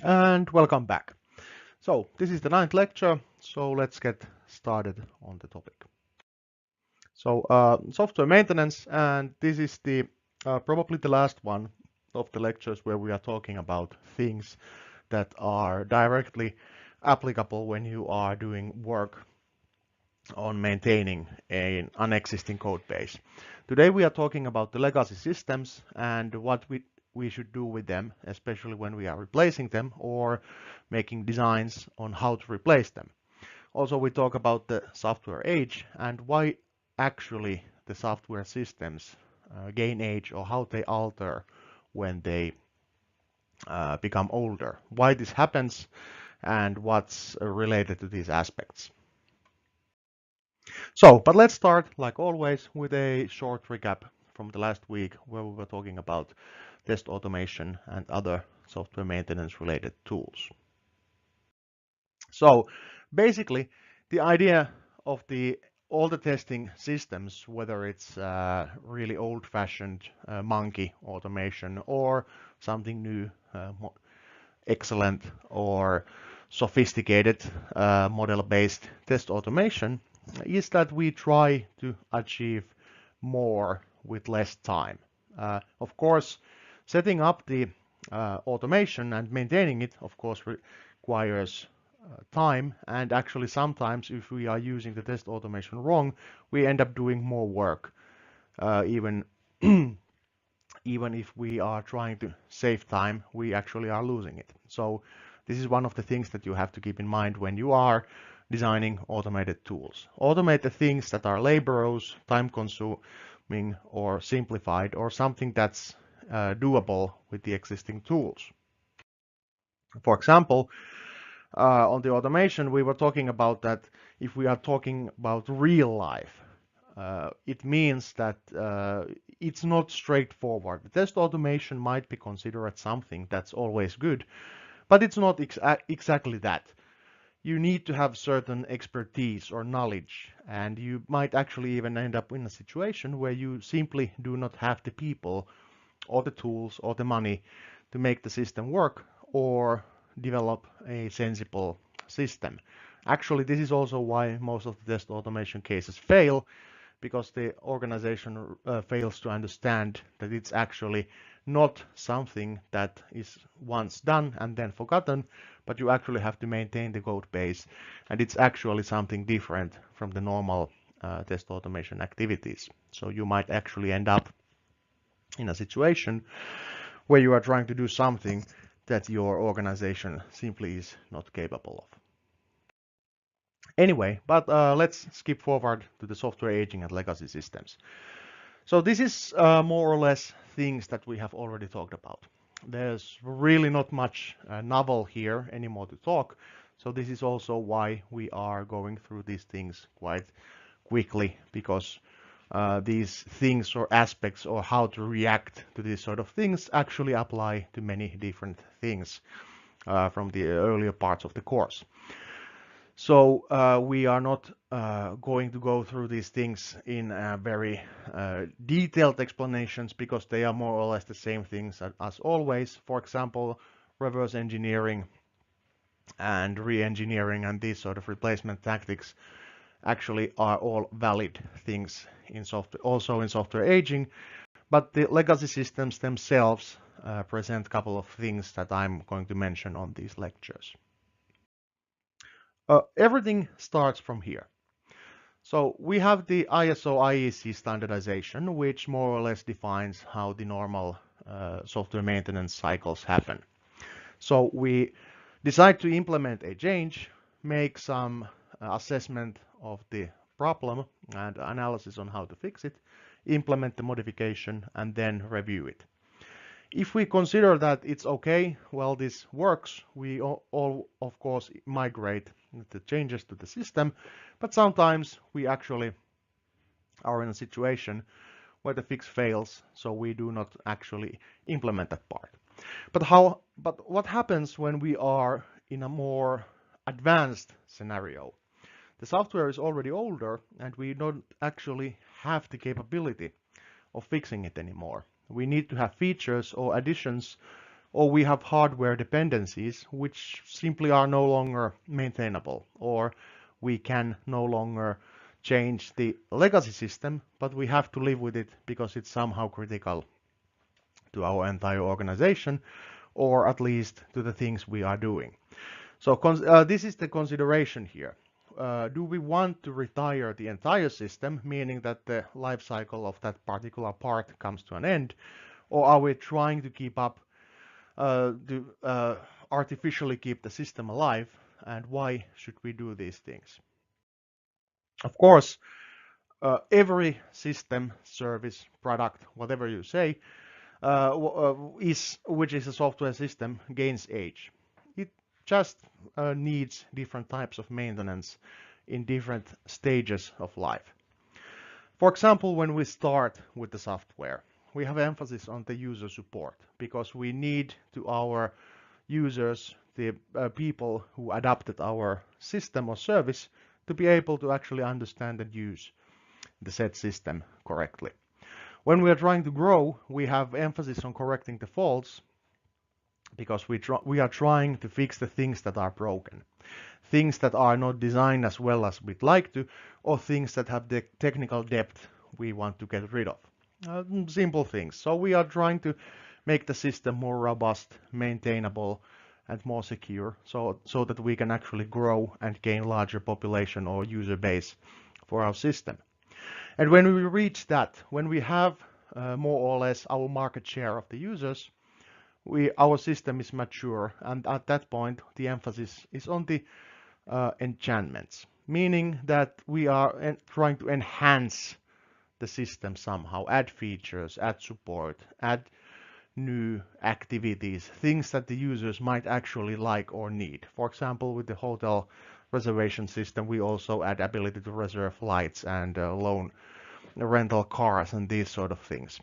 And welcome back. So this is the ninth lecture, so let's get started on the topic. So software maintenance, and this is the probably the last one of the lectures where we are talking about things that are directly applicable when you are doing work on maintaining an existing code base. Today we are talking about the legacy systems and what we should do with them, especially when we are replacing them or making designs on how to replace them. Also, we talk about the software age and why actually the software systems gain age or how they alter when they become older, why this happens, and what's related to these aspects. So, but let's start, like always, with a short recap from the last week where we were talking about test automation and other software maintenance related tools. So, basically, the idea of all the testing systems, whether it's really old-fashioned monkey automation or something new, excellent or sophisticated model-based test automation, is that we try to achieve more with less time. Of course, setting up the automation and maintaining it, of course, requires time, and actually sometimes if we are using the test automation wrong, we end up doing more work, even even if we are trying to save time, we actually are losing it. So this is one of the things that you have to keep in mind when you are designing automated tools. Automate the things that are laborious, time consuming, or simplified, or something that's doable with the existing tools. For example, on the automation, we were talking about that if we are talking about real life, it means that it's not straightforward. The test automation might be considered something that's always good, but it's not exactly that. You need to have certain expertise or knowledge, and you might actually even end up in a situation where you simply do not have the people or the tools or the money to make the system work or develop a sensible system. Actually, this is also why most of the test automation cases fail, because the organization fails to understand that it's actually not something that is once done and then forgotten, but you actually have to maintain the code base, and it's actually something different from the normal test automation activities. So you might actually end up in a situation where you are trying to do something that your organization simply is not capable of. Anyway, but let's skip forward to the software aging and legacy systems. So this is more or less things that we have already talked about. There's really not much novel here anymore to talk. So this is also why we are going through these things quite quickly, because these things or aspects or how to react to these sort of things actually apply to many different things from the earlier parts of the course. So we are not going to go through these things in very detailed explanations, because they are more or less the same things as always. For example, reverse engineering and re-engineering and these sort of replacement tactics actually are all valid things in software, also in software aging. But the legacy systems themselves present a couple of things that I'm going to mention on these lectures. Everything starts from here. So we have the ISO IEC standardization, which more or less defines how the normal software maintenance cycles happen. So we decide to implement a change, make some assessment of the problem and analysis on how to fix it, implement the modification, and then review it. If we consider that it's okay, well, this works, we all of course migrate the changes to the system, but sometimes we actually are in a situation where the fix fails, so we do not actually implement that part. But what happens when we are in a more advanced scenario? The software is already older and we don't actually have the capability of fixing it anymore. We need to have features or additions or we have hardware dependencies which simply are no longer maintainable, or we can no longer change the legacy system, but we have to live with it because it's somehow critical to our entire organization, or at least to the things we are doing. So this is the consideration here. Do we want to retire the entire system, meaning that the life cycle of that particular part comes to an end, or are we trying to keep up, artificially keep the system alive, and why should we do these things? Of course, every system, service, product, whatever you say, which is a software system, gains age. It just needs different types of maintenance in different stages of life. For example, when we start with the software, we have emphasis on the user support because we need to our users, the people who adopted our system or service, to be able to actually understand and use the said system correctly. When we are trying to grow, we have emphasis on correcting the faults because we are trying to fix the things that are broken, things that are not designed as well as we'd like to, or things that have the technical depth we want to get rid of. Simple things. So we are trying to make the system more robust, maintainable, and more secure, so that we can actually grow and gain larger population or user base for our system. And when we reach that, when we have more or less our market share of the users, our system is mature, and at that point the emphasis is on the enchantments, meaning that we are trying to enhance the system somehow, add features, add support, add new activities, things that the users might actually like or need. For example, with the hotel reservation system, we also add ability to reserve flights and loan rental cars and these sort of things.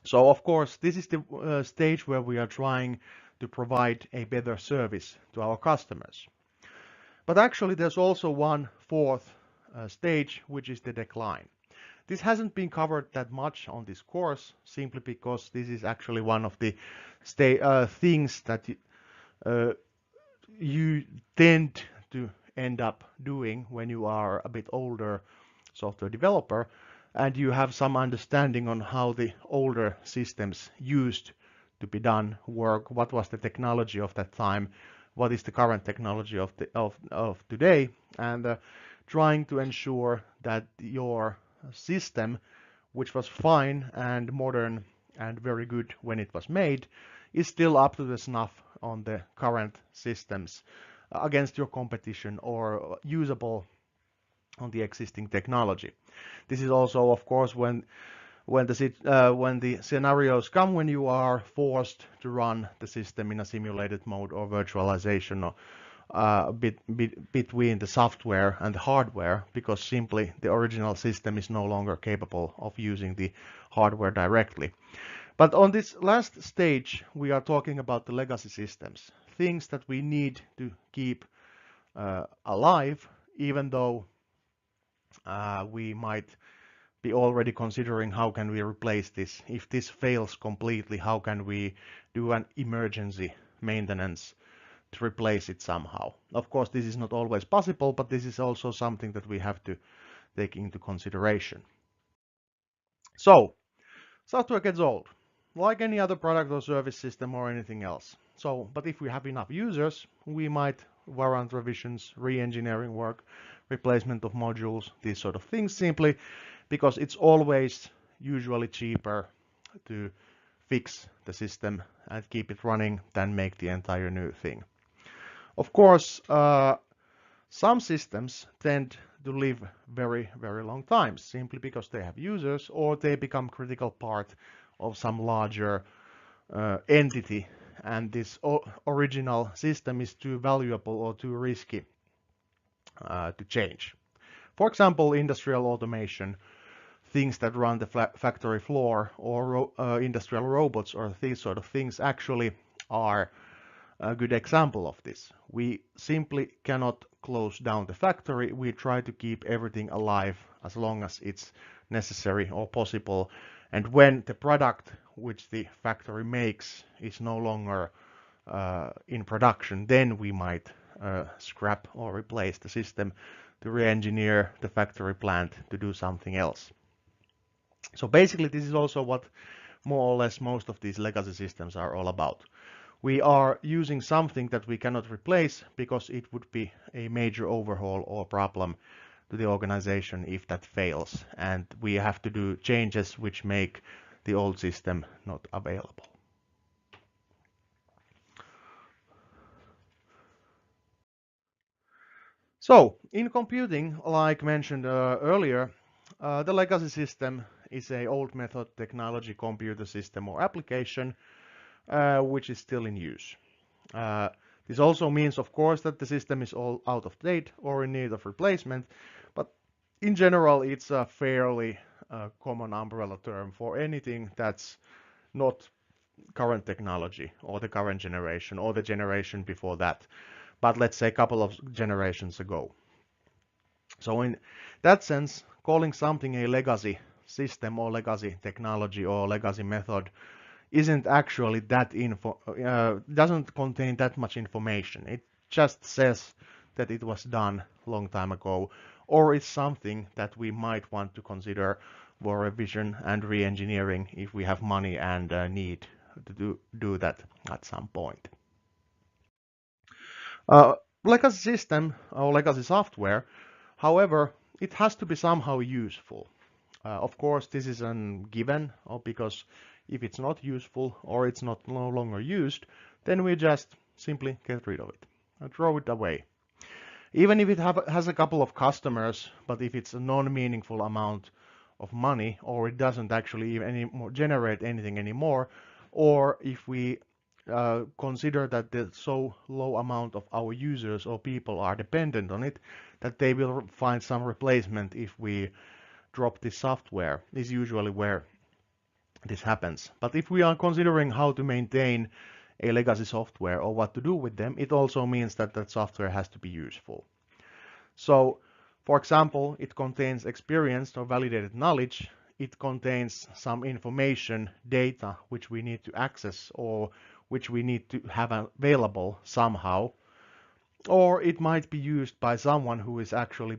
So of course, this is the stage where we are trying to provide a better service to our customers. But actually, there's also one fourth stage, which is the decline. This hasn't been covered that much on this course, simply because this is actually one of the things that you tend to end up doing when you are a bit older software developer, and you have some understanding on how the older systems used to be done work, what was the technology of that time, what is the current technology of today, and trying to ensure that your system, which was fine and modern and very good when it was made, is still up to the snuff on the current systems against your competition or usable on the existing technology. This is also, of course, when the scenarios come when you are forced to run the system in a simulated mode or virtualization, or between the software and the hardware, because simply the original system is no longer capable of using the hardware directly. But on this last stage, we are talking about the legacy systems, things that we need to keep alive, even though we might be already considering how can we replace this. If this fails completely, how can we do an emergency maintenance to replace it somehow? Of course, this is not always possible, but this is also something that we have to take into consideration. So, software gets old, like any other product or service system or anything else. So, but if we have enough users, we might warrant revisions, re-engineering work, replacement of modules, these sort of things, simply because it's always usually cheaper to fix the system and keep it running than make the entire new thing. Of course, some systems tend to live very, very long times simply because they have users or they become critical part of some larger entity, and this original system is too valuable or too risky to change. For example, industrial automation, things that run the factory floor, or industrial robots, or these sort of things actually are a good example of this. We simply cannot close down the factory. We try to keep everything alive as long as it's necessary or possible, And when the product which the factory makes is no longer in production, then we might scrap or replace the system to re-engineer the factory plant to do something else. So basically, this is also what more or less most of these legacy systems are all about. We are using something that we cannot replace because it would be a major overhaul or problem to the organization if that fails, and we have to do changes which make the old system not available. So in computing, like mentioned earlier, the legacy system is an old method technology computer system or application which is still in use. This also means, of course, that the system is all out of date or in need of replacement, but in general, it's a fairly common umbrella term for anything that's not current technology or the current generation or the generation before that, but let's say a couple of generations ago. So in that sense, calling something a legacy system or legacy technology or legacy method isn't actually that doesn't contain that much information. It just says that it was done a long time ago, or it's something that we might want to consider for revision and re-engineering if we have money and need to do that at some point. Legacy system or legacy software, however, it has to be somehow useful. Of course, this is a given, because if it's not useful or it's not no longer used, then we just simply get rid of it and throw it away. Even if it has a couple of customers, but if it's a non-meaningful amount of money, or it doesn't actually even generate anything anymore, or if we consider that the so low amount of our users or people are dependent on it, that they will find some replacement if we drop this software, is usually where this happens. But if we are considering how to maintain a legacy software or what to do with them, it also means that that software has to be useful. So, for example, it contains experienced or validated knowledge. It contains some information, data, which we need to access or which we need to have available somehow. Or it might be used by someone who is actually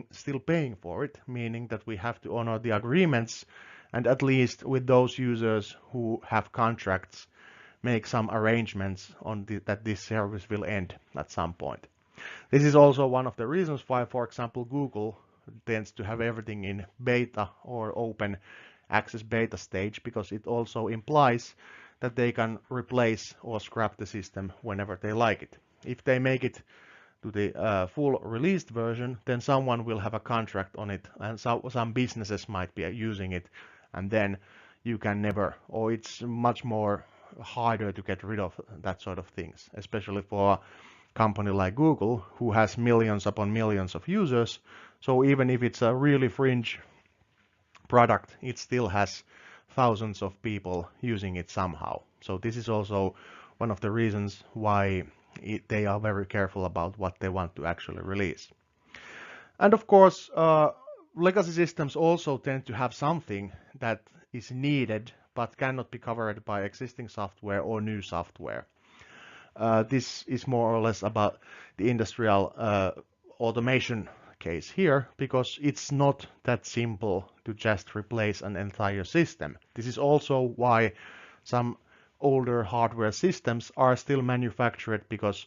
still paying for it, meaning that we have to honor the agreements and at least with those users who have contracts, make some arrangements on that this service will end at some point. This is also one of the reasons why, for example, Google tends to have everything in beta or open access beta stage, because it also implies that they can replace or scrap the system whenever they like it. If they make it to the full released version, then someone will have a contract on it, and some businesses might be using it, and then you can never, or it's much more harder to get rid of that sort of things, especially for a company like Google, who has millions upon millions of users. So even if it's a really fringe product, it still has thousands of people using it somehow. So this is also one of the reasons why they are very careful about what they want to actually release. And of course, legacy systems also tend to have something that is needed but cannot be covered by existing software or new software. This is more or less about the industrial automation case here, because it's not that simple to just replace an entire system. This is also why some older hardware systems are still manufactured, because,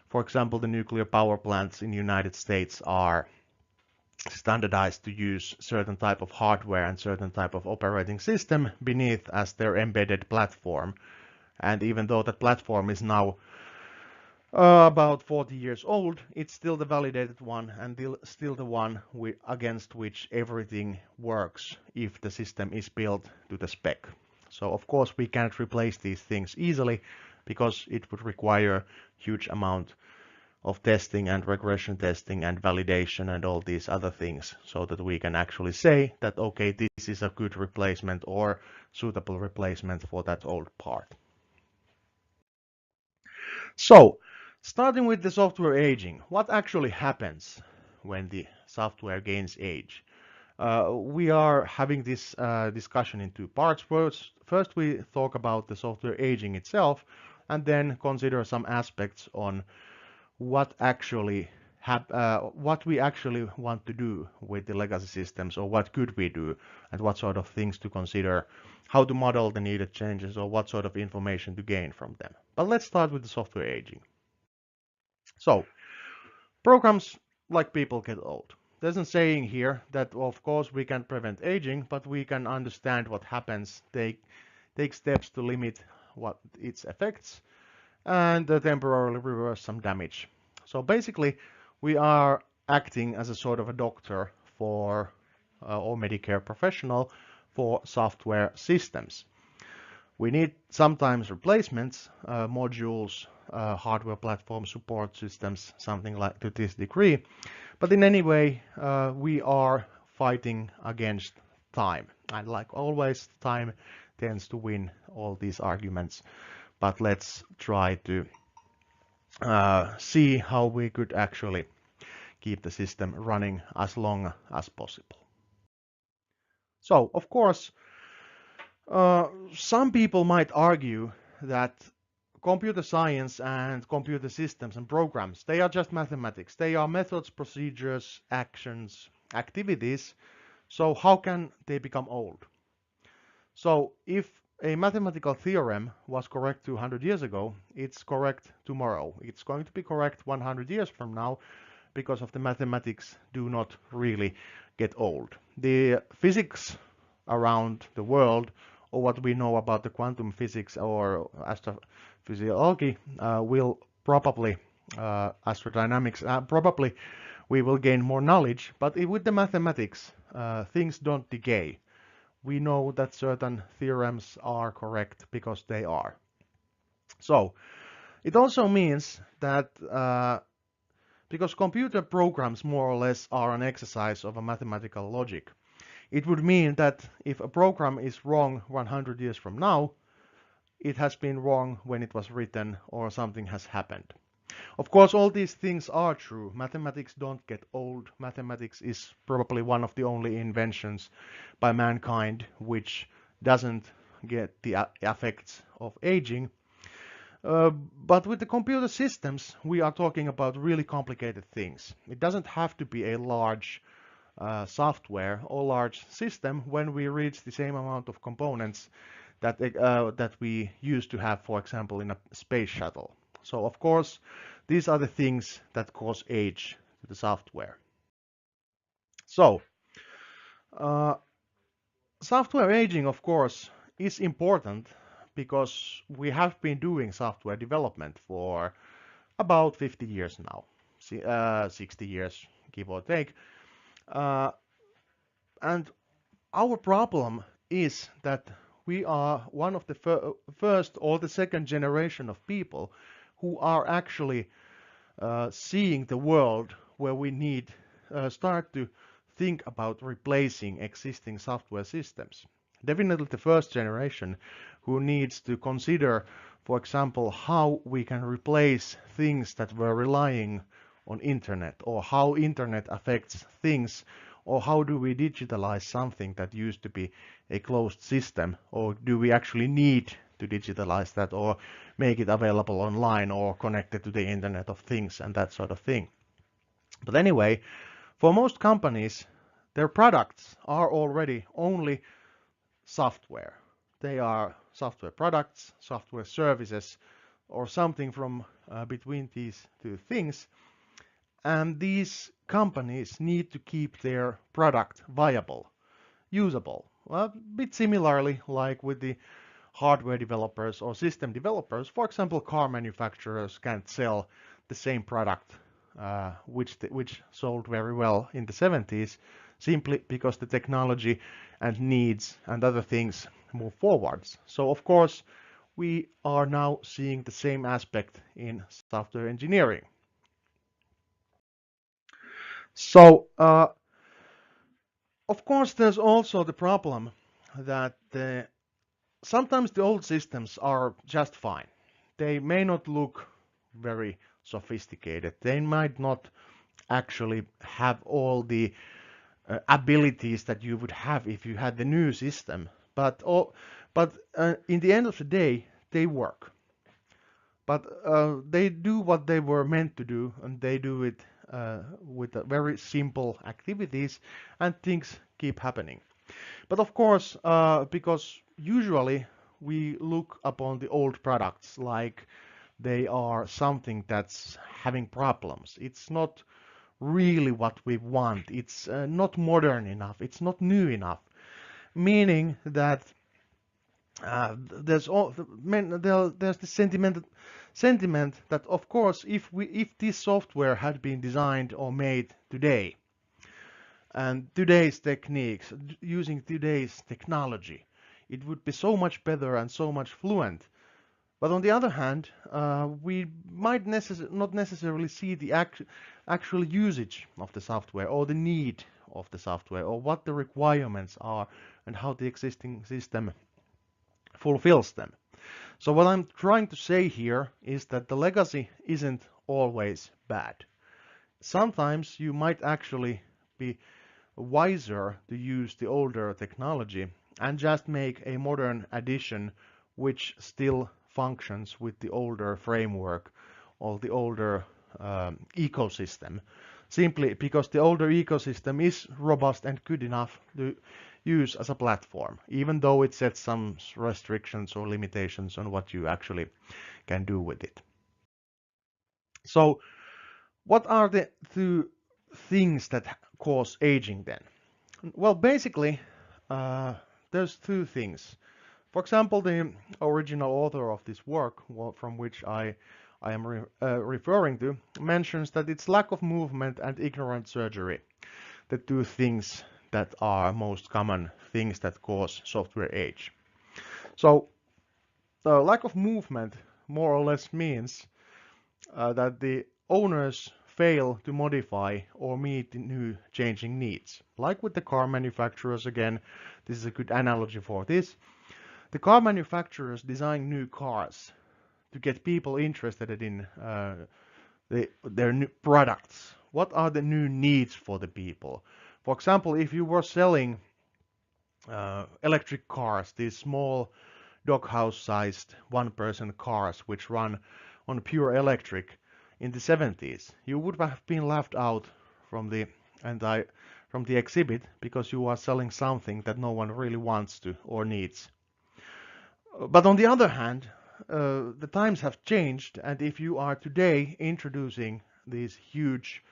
for example, the nuclear power plants in the United States are standardized to use certain type of hardware and certain type of operating system beneath as their embedded platform. And even though that platform is now about 40 years old, it's still the validated one and still the one against which everything works if the system is built to the spec. So of course we can't replace these things easily, because it would require huge amount of testing and regression testing and validation and all these other things, so that we can actually say that, okay, this is a good replacement or suitable replacement for that old part. So, starting with the software aging, what actually happens when the software gains age? We are having this discussion in two parts. First, we talk about the software aging itself, and then consider some aspects on what actually what we actually want to do with the legacy systems, or what could we do, and what sort of things to consider, how to model the needed changes, or what sort of information to gain from them. But let's start with the software aging. So, programs like people get old. There's a saying here that, of course, we can prevent aging, but we can understand what happens, take steps to limit what its effects, and temporarily reverse some damage. So basically, we are acting as a sort of a doctor for or Medicare professional for software systems. We need sometimes replacements, modules, hardware platform support systems, something like to this degree. But in any way, we are fighting against time. And like always, time tends to win all these arguments. But let's try to see how we could actually keep the system running as long as possible. So, of course, some people might argue that computer science and computer systems and programs, they are just mathematics. They are methods, procedures, actions, activities. So how can they become old? So if a mathematical theorem was correct 200 years ago, it's correct tomorrow. It's going to be correct 100 years from now, because of the mathematics do not really get old. The physics around the world, or what we know about the quantum physics or astrophysiology, will probably, astrodynamics, probably we will gain more knowledge, but with the mathematics, things don't decay. We know that certain theorems are correct because they are. So it also means that because computer programs more or less are an exercise of a mathematical logic, it would mean that if a program is wrong 100 years from now, it has been wrong when it was written, or something has happened. Of course, all these things are true. Mathematics don't get old. Mathematics is probably one of the only inventions by mankind which doesn't get the effects of aging. But with the computer systems, we are talking about really complicated things. It doesn't have to be a large software or large system when we reach the same amount of components that we used to have, for example, in a space shuttle. So of course, these are the things that cause age to the software. So software aging, of course, is important because we have been doing software development for about 50 years now, 60 years, give or take. And our problem is that we are one of the first or the second generation of people who are actually seeing the world where we need start to think about replacing existing software systems. Definitely the first generation who needs to consider, for example, how we can replace things that were relying on internet, or how internet affects things, or how do we digitalize something that used to be a closed system, or do we actually need to digitalize that, or make it available online, or connected to the Internet of Things and that sort of thing. But anyway, for most companies, their products are already only software. They are software products, software services, or something from between these two things. And these companies need to keep their product viable, usable. Well, a bit similarly like with the hardware developers or system developers. For example, car manufacturers can't sell the same product which sold very well in the 70s, simply because the technology and needs and other things move forwards. So of course, we are now seeing the same aspect in software engineering. So of course, there's also the problem that sometimes the old systems are just fine. They may not look very sophisticated. They might not actually have all the abilities that you would have if you had the new system. But in the end of the day, they work. But they do what they were meant to do, and they do it with very simple activities, and things keep happening. But of course, because usually we look upon the old products like they are something that's having problems. It's not really what we want. It's not modern enough. It's not new enough. Meaning that there's the sentiment that of course if this software had been designed or made today and today's techniques using today's technology, it would be so much better and so much fluent. But on the other hand, we might not necessarily see the actual usage of the software or the need of the software or what the requirements are and how the existing system fulfills them. So what I'm trying to say here is that the legacy isn't always bad. Sometimes you might actually be wiser to use the older technology and just make a modern addition which still functions with the older framework or the older ecosystem, simply because the older ecosystem is robust and good enough to use as a platform, even though it sets some restrictions or limitations on what you actually can do with it. So what are the two things that cause aging then? Well, basically, there's two things. For example, the original author of this work, from which I am referring to, mentions that it's lack of movement and ignorant surgery, the two things that are most common things that cause software age. So the lack of movement more or less means that the owners fail to modify or meet the new changing needs. Like with the car manufacturers, again, this is a good analogy for this. The car manufacturers design new cars to get people interested in their new products. What are the new needs for the people? For example, if you were selling electric cars, these small doghouse-sized one-person cars which run on pure electric in the 70s, you would have been left out from the exhibit because you are selling something that no one really wants to or needs. But on the other hand, the times have changed, and if you are today introducing these huge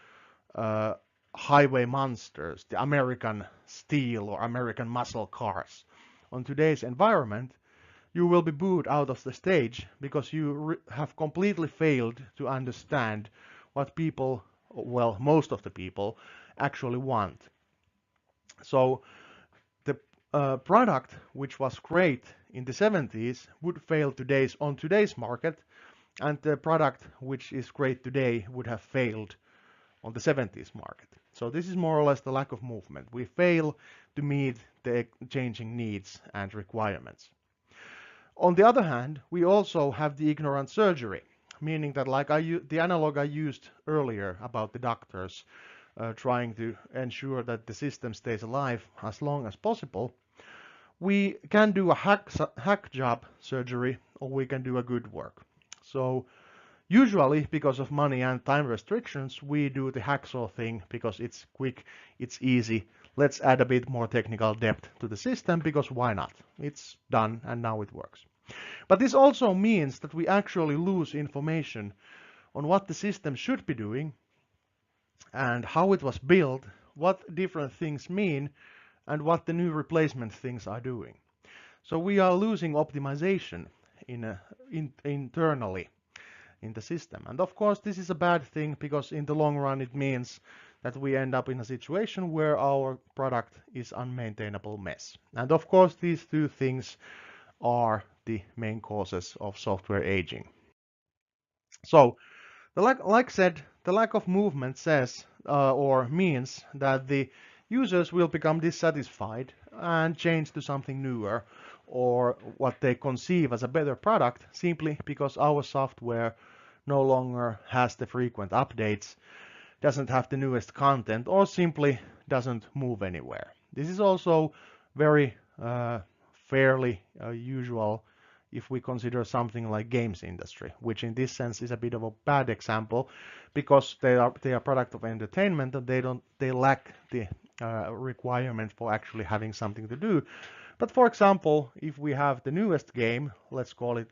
highway monsters, the American steel or American muscle cars, on today's environment, you will be booed out of the stage because you have completely failed to understand what people, well, most of the people, actually want. So the product which was great in the 70s would fail on today's market, and the product which is great today would have failed on the 70s market. So this is more or less the lack of movement. We fail to meet the changing needs and requirements. On the other hand, we also have the ignorant surgery, meaning that like the analog I used earlier about the doctors trying to ensure that the system stays alive as long as possible, we can do a hack job surgery or we can do a good work. So usually because of money and time restrictions, we do the hacksaw thing because it's quick, it's easy. Let's add a bit more technical depth to the system because why not? It's done and now it works. But this also means that we actually lose information on what the system should be doing and how it was built, what different things mean, and what the new replacement things are doing. So we are losing optimization internally in the system. And of course, this is a bad thing because in the long run, it means that we end up in a situation where our product is unmaintainable mess. And of course, these two things are the main causes of software aging. So, like said, the lack of movement says or means that the users will become dissatisfied and change to something newer or what they conceive as a better product simply because our software no longer has the frequent updates, doesn't have the newest content, or simply doesn't move anywhere. This is also very fairly usual if we consider something like games industry, which in this sense is a bit of a bad example because they are product of entertainment and they lack the requirement for actually having something to do. But for example, if we have the newest game, let's call it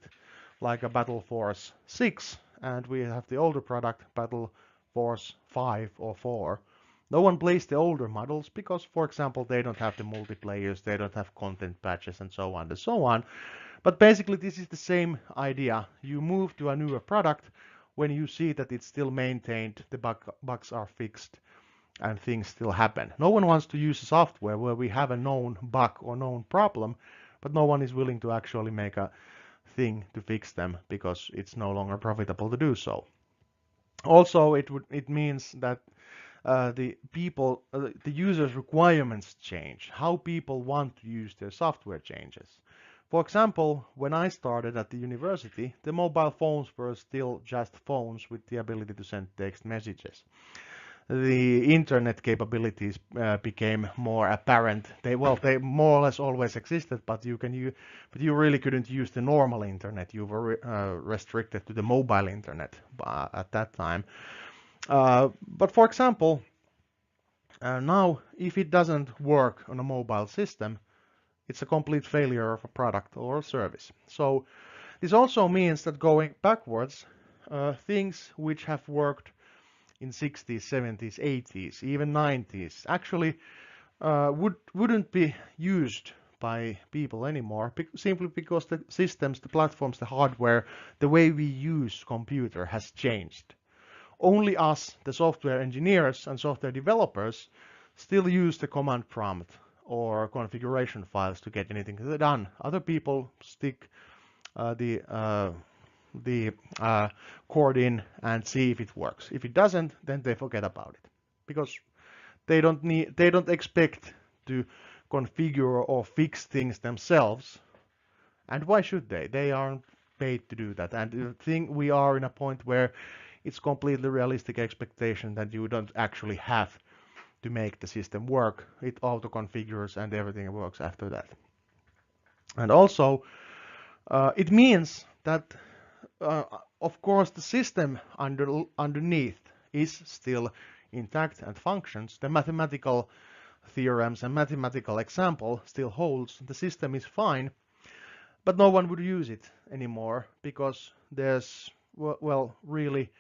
like a Battle Force 6, and we have the older product, Battle Force 5 or 4. No one plays the older models because, for example, they don't have the multiplayers, they don't have content patches and so on and so on. But basically this is the same idea. You move to a newer product when you see that it's still maintained, the bugs are fixed, and things still happen. No one wants to use a software where we have a known bug or known problem, but no one is willing to actually make a thing to fix them because it's no longer profitable to do so. Also, it means that the users' requirements change. How people want to use their software changes. For example, when I started at the university, the mobile phones were still just phones with the ability to send text messages. The internet capabilities became more apparent. They more or less always existed, but you really couldn't use the normal internet. You were restricted to the mobile internet at that time. But for example, now if it doesn't work on a mobile system, it's a complete failure of a product or a service. So this also means that going backwards, things which have worked in 60s, 70s, 80s, even 90s actually wouldn't be used by people anymore simply because the systems, the platforms, the hardware, the way we use computer has changed. Only us, the software engineers and software developers, still use the command prompt or configuration files to get anything done. Other people stick the code in and see if it works. If it doesn't, then they forget about it because they don't expect to configure or fix things themselves. And why should they? They aren't paid to do that. And I think we are in a point where it's completely realistic expectation that you don't actually have to make the system work. It auto configures and everything works after that. And also, it means that of course the system underneath is still intact and functions. The mathematical theorems and mathematical example still holds. The system is fine, but no one would use it anymore because there's, well, really,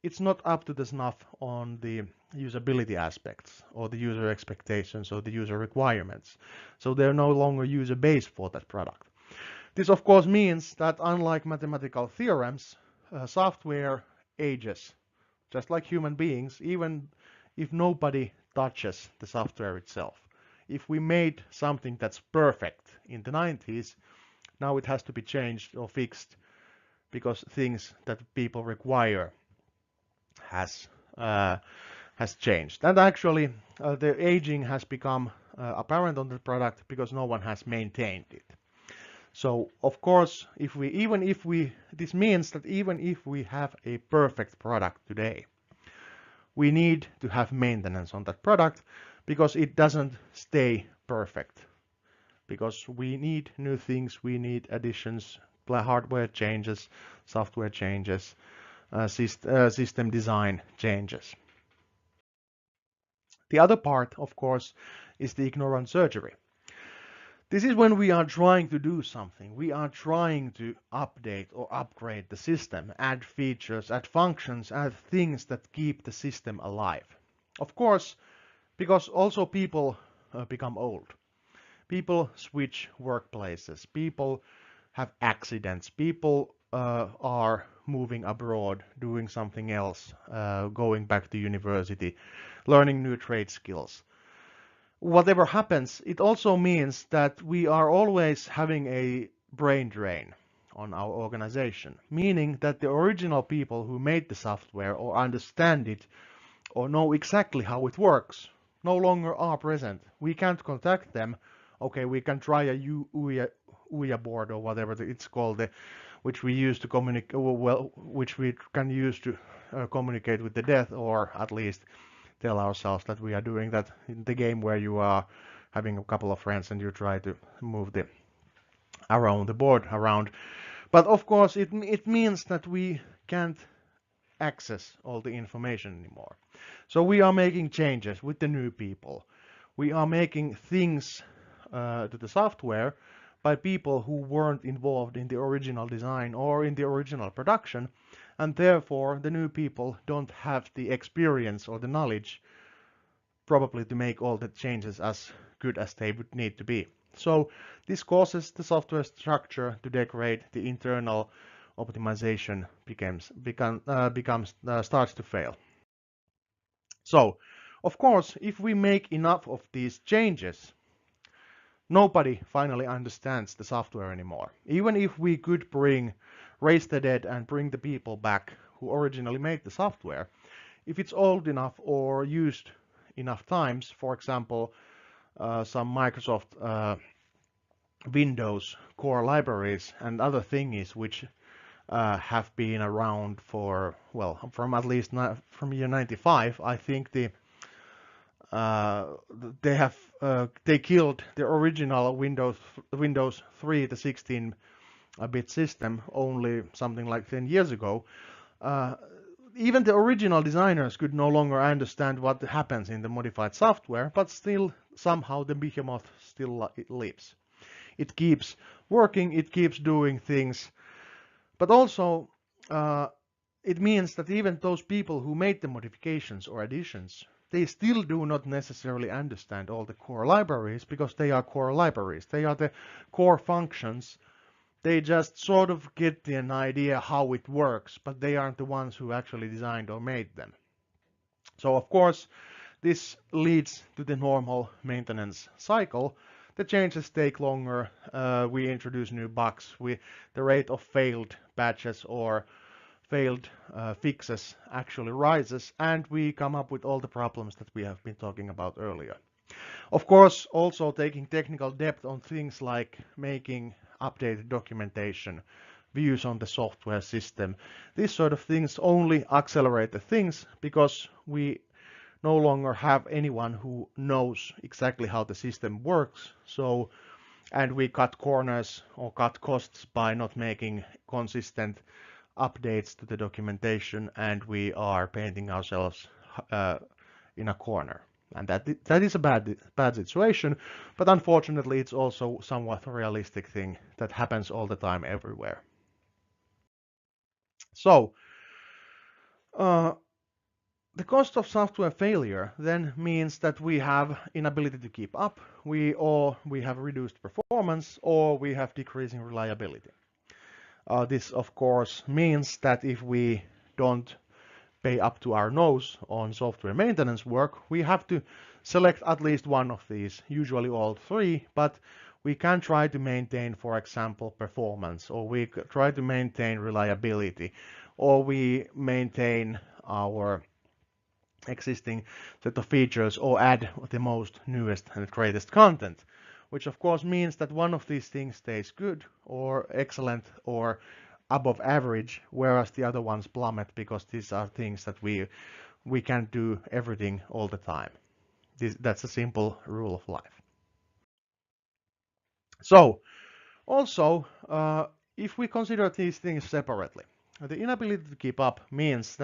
it's not up to the snuff on the usability aspects or the user expectations or the user requirements. So they're no longer user base for that product. This of course means that unlike mathematical theorems, software ages, just like human beings, even if nobody touches the software itself. If we made something that's perfect in the 90s, now it has to be changed or fixed because things that people require has changed. And actually, the aging has become apparent on the product because no one has maintained it. So of course, this means that even if we have a perfect product today, we need to have maintenance on that product because it doesn't stay perfect. Because we need new things, we need additions, hardware changes, software changes, system design changes. The other part, of course, is the ignorant surgery. This is when we are trying to do something. We are trying to update or upgrade the system, add features, add functions, add things that keep the system alive. Of course, because also people become old. People switch workplaces. People have accidents. People are moving abroad, doing something else, going back to university, learning new trade skills. Whatever happens, it also means that we are always having a brain drain on our organization, meaning that the original people who made the software or understand it or know exactly how it works no longer are present. We can't contact them. Okay, we can try a UIA board or whatever it's called, which we use to communicate, which we can use to communicate with the death or at least tell ourselves that we are doing that in the game where you are having a couple of friends and you try to move the around the board around. But of course, it means that we can't access all the information anymore. So we are making changes with the new people. We are making things to the software by people who weren't involved in the original design or in the original production, and therefore the new people don't have the experience or the knowledge probably to make all the changes as good as they would need to be. So this causes the software structure to degrade, the internal optimization starts to fail. So, of course, if we make enough of these changes, nobody finally understands the software anymore. Even if we could raise the dead and bring the people back who originally made the software, if it's old enough or used enough times, for example, some Microsoft Windows core libraries and other things which have been around for, well, from at least from year 95. I think they killed the original Windows 3, the 16-bit system, only something like 10 years ago. Even the original designers could no longer understand what happens in the modified software, but still somehow the behemoth still lives. It keeps working, it keeps doing things, but also it means that even those people who made the modifications or additions, they still do not necessarily understand all the core libraries because they are core libraries. They are the core functions. They just sort of get an idea how it works, but they aren't the ones who actually designed or made them. So of course, this leads to the normal maintenance cycle. The changes take longer. We introduce new bugs. The rate of failed patches or failed fixes actually rises, and we come up with all the problems that we have been talking about earlier. Of course, also taking technical depth on things like making updated documentation, views on the software system. These sort of things only accelerate the things because we no longer have anyone who knows exactly how the system works. And we cut corners or cut costs by not making consistent updates to the documentation, and we are painting ourselves in a corner. And that is a bad situation, but unfortunately it's also somewhat a realistic thing that happens all the time everywhere. So the cost of software failure then means that we have inability to keep up, we have reduced performance, or we have decreasing reliability. This of course means that if we don't pay up to our nose on software maintenance work, we have to select at least one of these, usually all three, but we can try to maintain, for example, performance, or we try to maintain reliability, or we maintain our existing set of features or add the most newest and greatest content, which of course means that one of these things stays good or excellent or above average, whereas the other ones plummet because these are things that we can't do everything all the time. That's a simple rule of life. So also, if we consider these things separately, the inability to keep up means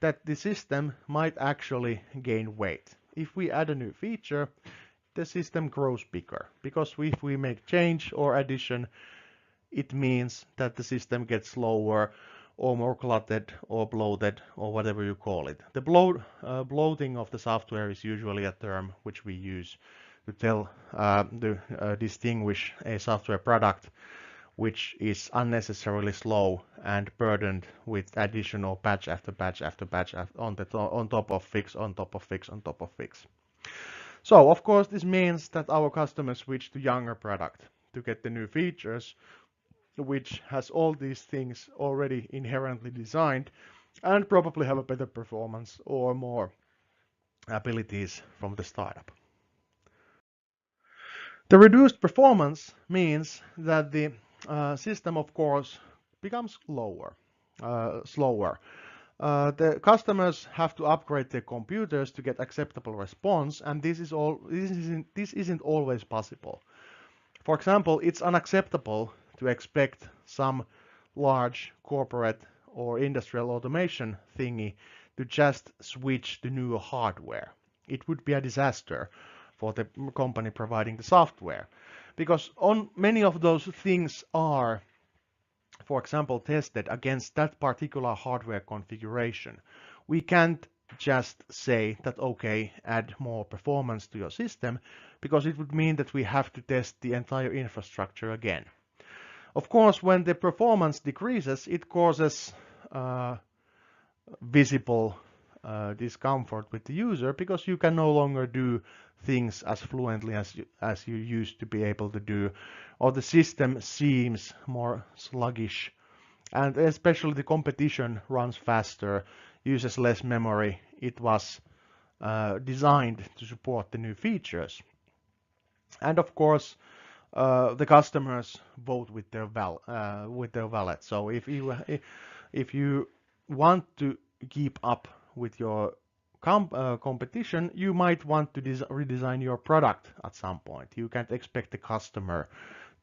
that the system might actually gain weight. If we add a new feature, the system grows bigger, because if we make change or addition, it means that the system gets slower or more cluttered or bloated or whatever you call it. The bloating of the software is usually a term which we use to distinguish a software product which is unnecessarily slow and burdened with additional patch after patch after patch on top of fix on top of fix on top of fix. So of course this means that our customers switch to younger product to get the new features, which has all these things already inherently designed and probably have a better performance or more abilities from the startup. The reduced performance means that the system, of course, becomes slower. The customers have to upgrade their computers to get acceptable response, and this isn't always possible. For example, it's unacceptable to expect some large corporate or industrial automation thingy to just switch to new hardware. It would be a disaster for the company providing the software, because on many of those things are, for example, tested against that particular hardware configuration. We can't just say that, okay, add more performance to your system, because it would mean that we have to test the entire infrastructure again. Of course, when the performance decreases, it causes visible discomfort with the user, because you can no longer do things as fluently as you used to be able to do, or the system seems more sluggish, and especially the competition runs faster, uses less memory. It was designed to support the new features. And of course, the customers vote with their wallet. So if you want to keep up with your competition, you might want to redesign your product at some point. You can't expect the customer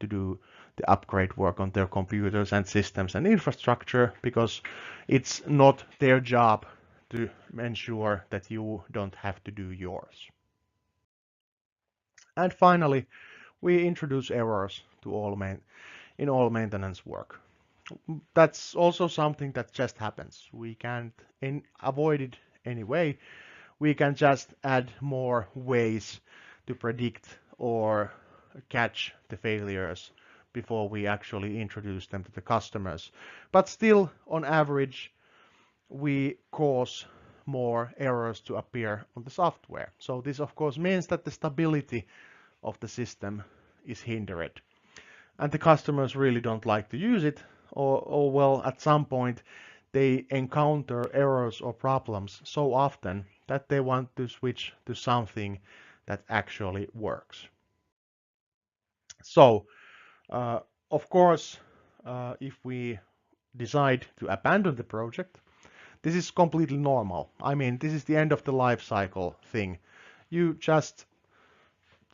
to do the upgrade work on their computers and systems and infrastructure, because it's not their job to ensure that you don't have to do yours. And finally, we introduce errors to in all maintenance work. That's also something that just happens. We can't avoid it anyway. We can just add more ways to predict or catch the failures before we actually introduce them to the customers. But still, on average, we cause more errors to appear on the software. So this, of course, means that the stability of the system is hindered. And the customers really don't like to use it, or well, at some point, they encounter errors or problems so often that they want to switch to something that actually works. So, of course, if we decide to abandon the project, this is completely normal. I mean, this is the end of the life cycle thing. You just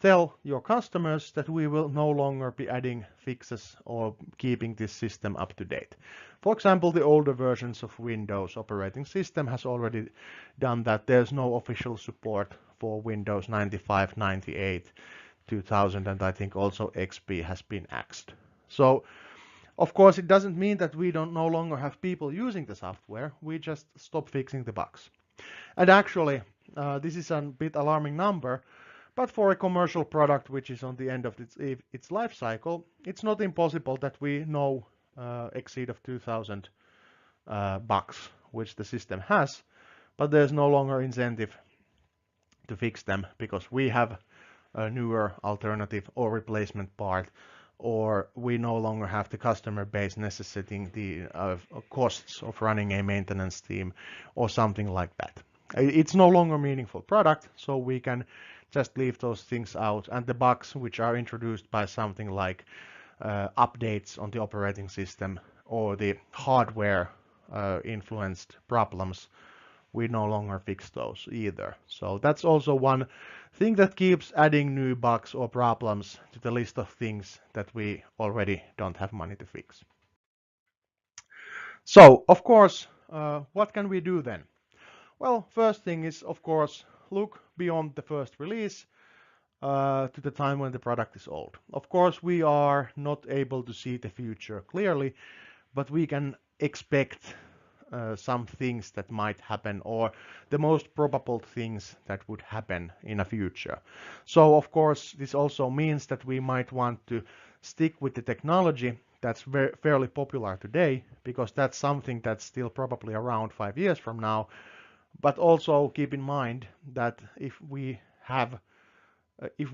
tell your customers that we will no longer be adding fixes or keeping this system up to date. For example, the older versions of Windows operating system has already done that. There's no official support for Windows 95, 98, 2000, and I think also XP has been axed. So, of course, it doesn't mean that we don't no longer have people using the software. We just stop fixing the bugs. And actually, this is a bit alarming number, but for a commercial product which is on the end of its life cycle, it's not impossible that we know exceed of 2000 bugs which the system has, but there's no longer incentive to fix them because we have a newer alternative or replacement part, or we no longer have the customer base necessitating the costs of running a maintenance team or something like that. It's no longer a meaningful product, so we can just leave those things out, and the bugs which are introduced by something like updates on the operating system or the hardware influenced problems, we no longer fix those either. So that's also one thing that keeps adding new bugs or problems to the list of things that we already don't have money to fix. So, of course, what can we do then? Well, first thing is, of course, look beyond the first release to the time when the product is old. Of course, we are not able to see the future clearly, but we can expect some things that might happen, or the most probable things that would happen in the future. So, of course, this also means that we might want to stick with the technology that's fairly popular today, because that's something that's still probably around 5 years from now. But also keep in mind that if we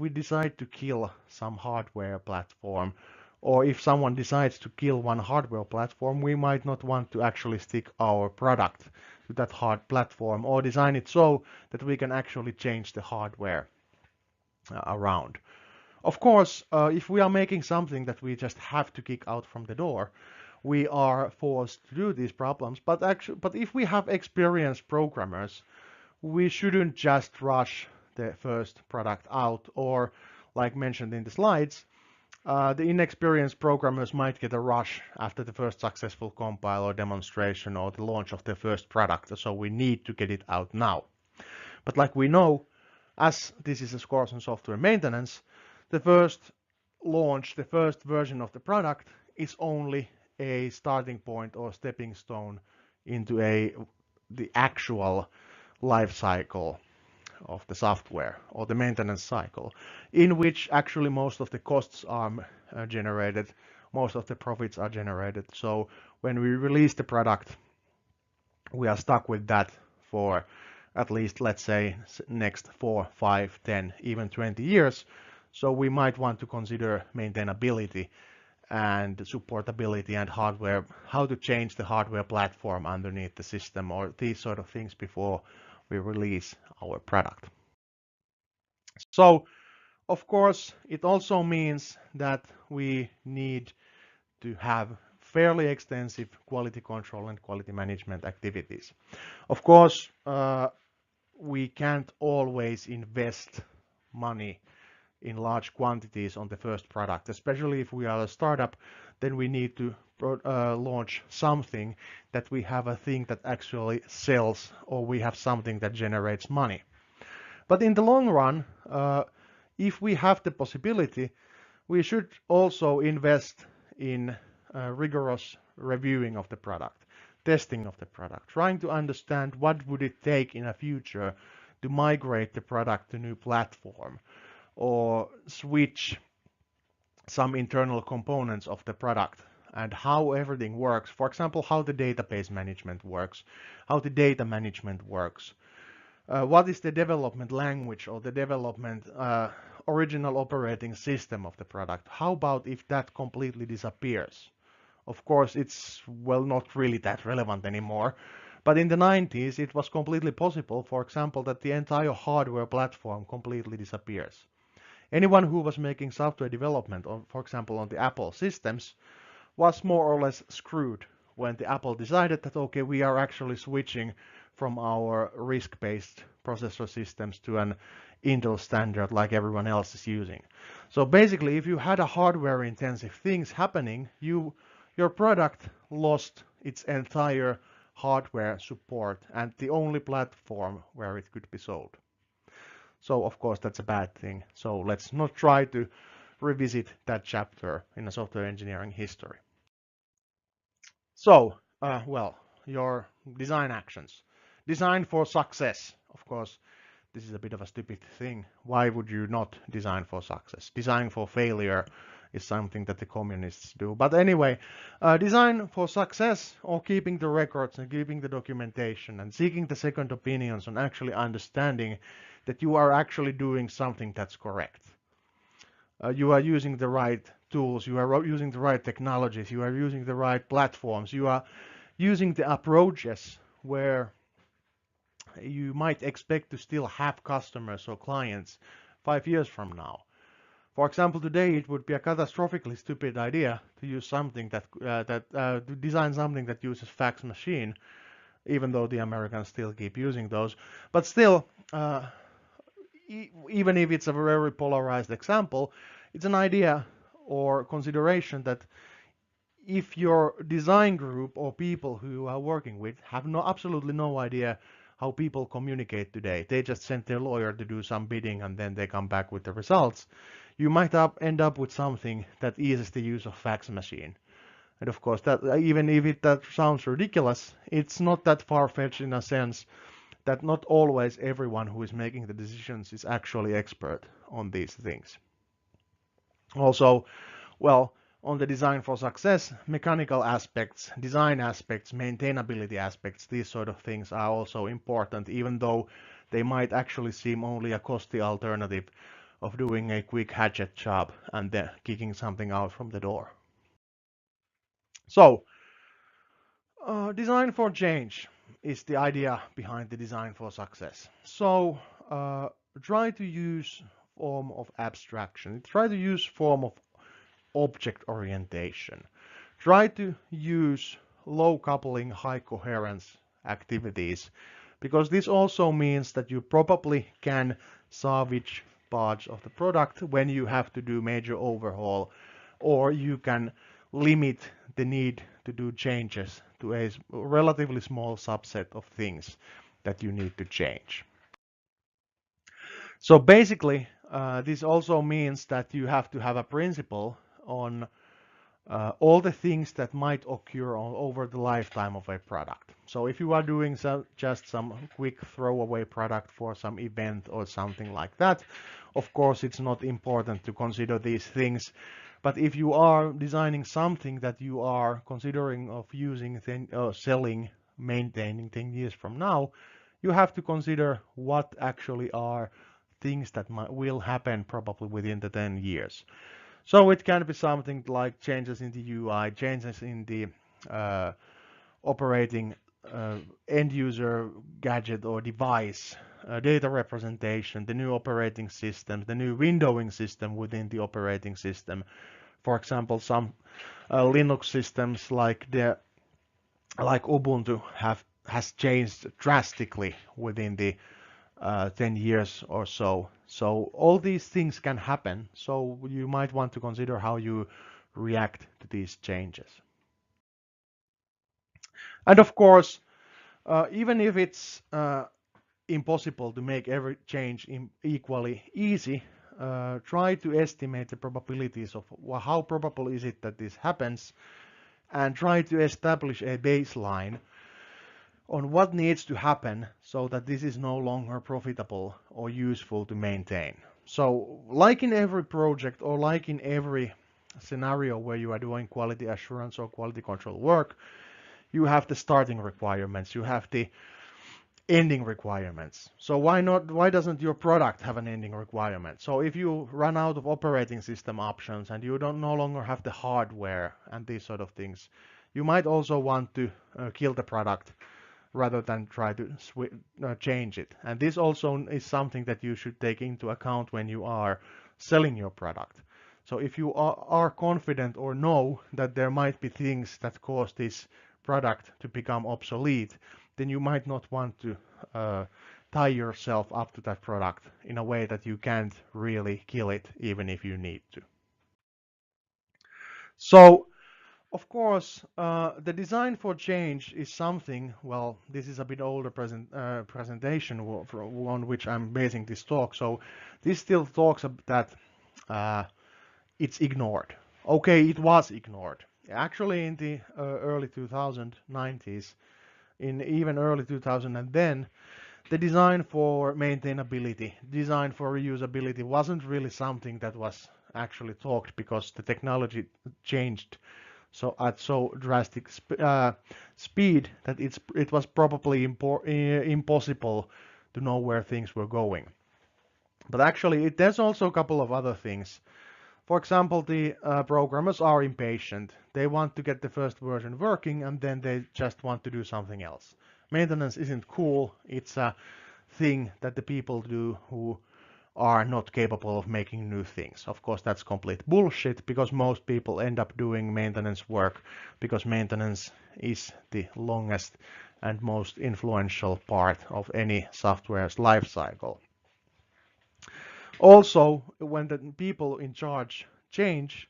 decide to kill some hardware platform, or if someone decides to kill one hardware platform, we might not want to actually stick our product to that hard platform or design it so that we can actually change the hardware around. Of course, if we are making something that we just have to kick out from the door, we are forced to do these problems. But if we have experienced programmers, we shouldn't just rush the first product out, or like mentioned in the slides, the inexperienced programmers might get a rush after the first successful compile or demonstration or the launch of the first product, so we need to get it out now. But like we know, as this is a course on software maintenance, the first launch, the first version of the product is only a starting point or stepping stone into the actual life cycle of the software or the maintenance cycle, in which actually most of the costs are generated, most of the profits are generated. So when we release the product, we are stuck with that for at least, let's say, next 4, 5, 10, even 20 years. So we might want to consider maintainability and supportability and hardware, how to change the hardware platform underneath the system, or these sort of things before we release our product. So, of course, it also means that we need to have fairly extensive quality control and quality management activities. Of course, we can't always invest money in large quantities on the first product, especially if we are a startup. Then we need to launch something that we have a thing that actually sells, or we have something that generates money. But in the long run, if we have the possibility, we should also invest in rigorous reviewing of the product, testing of the product, trying to understand what would it take in the future to migrate the product to a new platform, or switch some internal components of the product, and how everything works. For example, how the database management works, how the data management works, what is the development language or the development original operating system of the product. How about if that completely disappears? Of course, it's, well, not really that relevant anymore. But in the 90s, it was completely possible, for example, that the entire hardware platform completely disappears. Anyone who was making software development, for example, on the Apple systems, was more or less screwed when the Apple decided that, okay, we are actually switching from our RISC-based processor systems to an Intel standard like everyone else is using. So basically, if you had a hardware-intensive things happening, your product lost its entire hardware support and the only platform where it could be sold. So of course that's a bad thing. So let's not try to revisit that chapter in a software engineering history. So, well, your design actions. Design for success. Of course, this is a bit of a stupid thing. Why would you not design for success? Design for failure is something that the communists do. But anyway, design for success, or keeping the records and keeping the documentation and seeking the second opinions on actually understanding that you are actually doing something that's correct. You are using the right tools, you are using the right technologies, you are using the right platforms, you are using the approaches where you might expect to still have customers or clients 5 years from now. For example, today it would be a catastrophically stupid idea to use something to design something that uses fax machine, even though the Americans still keep using those. But still, even if it's a very polarized example, it's an idea or consideration that if your design group or people who you are working with have absolutely no idea how people communicate today, they just send their lawyer to do some bidding and then they come back with the results, you might end up with something that eases the use of fax machine. And of course, that even if that sounds ridiculous, it's not that far-fetched in a sense that not always everyone who is making the decisions is actually expert on these things. Also, well, on the design for success, mechanical aspects, design aspects, maintainability aspects, these sort of things are also important, even though they might actually seem only a costly alternative of doing a quick hatchet job and then kicking something out from the door. So, design for change is the idea behind the design for success. So, try to use form of abstraction. Try to use form of object orientation. try to use low coupling, high coherence activities, because this also means that you probably can salvage parts of the product when you have to do major overhaul, or you can limit the need to do changes to a relatively small subset of things that you need to change. So basically, this also means that you have to have a principle on all the things that might occur over the lifetime of a product. So if you are doing just some quick throwaway product for some event or something like that, of course it's not important to consider these things. But if you are designing something that you are considering of using, selling, maintaining 10 years from now, you have to consider what actually are things that will happen probably within the 10 years. So it can be something like changes in the UI, changes in the operating end user gadget or device, data representation, the new operating system, the new windowing system within the operating system. For example, some Linux systems like Ubuntu has changed drastically within the 10 years or so. So all these things can happen. So you might want to consider how you react to these changes. And of course, even if it's impossible to make every change equally easy, try to estimate the probabilities of how probable is it that this happens, and try to establish a baseline on what needs to happen so that this is no longer profitable or useful to maintain. So like in every project or like in every scenario where you are doing quality assurance or quality control work, you have the starting requirements, you have the ending requirements. So why doesn't your product have an ending requirement? So if you run out of operating system options and you no longer have the hardware and these sort of things, you might also want to kill the product rather than try to change it. And this also is something that you should take into account when you are selling your product. So if you are confident or know that there might be things that cause this product to become obsolete, then you might not want to tie yourself up to that product in a way that you can't really kill it even if you need to. So of course, the design for change is something, well, this is a bit older presentation on which I'm basing this talk. So this still talks about that it's ignored. Okay, it was ignored. Actually, in the early 2090s, in even early 2010, the design for maintainability, design for reusability wasn't really something that was actually talked because the technology changed so at so drastic speed that it was probably impossible to know where things were going. But actually, there's also a couple of other things. For example, the programmers are impatient. They want to get the first version working and then they just want to do something else. Maintenance isn't cool. It's a thing that the people do who are not capable of making new things. Of course, that's complete bullshit because most people end up doing maintenance work because maintenance is the longest and most influential part of any software's life cycle. Also, when the people in charge change,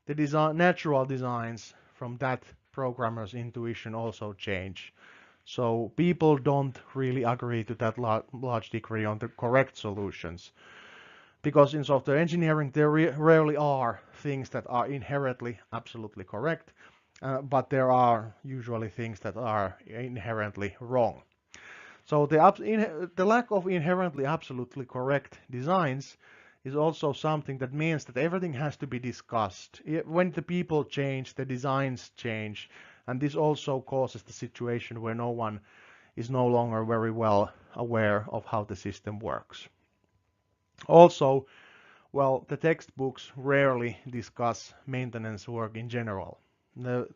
the natural designs from that programmer's intuition also change. So people don't really agree to that large degree on the correct solutions. Because in software engineering, there rarely are things that are inherently absolutely correct, but there are usually things that are inherently wrong. So the lack of inherently absolutely correct designs is also something that means that everything has to be discussed. When the people change, the designs change, and this also causes the situation where no one is no longer very well aware of how the system works. Also, well, the textbooks rarely discuss maintenance work in general. The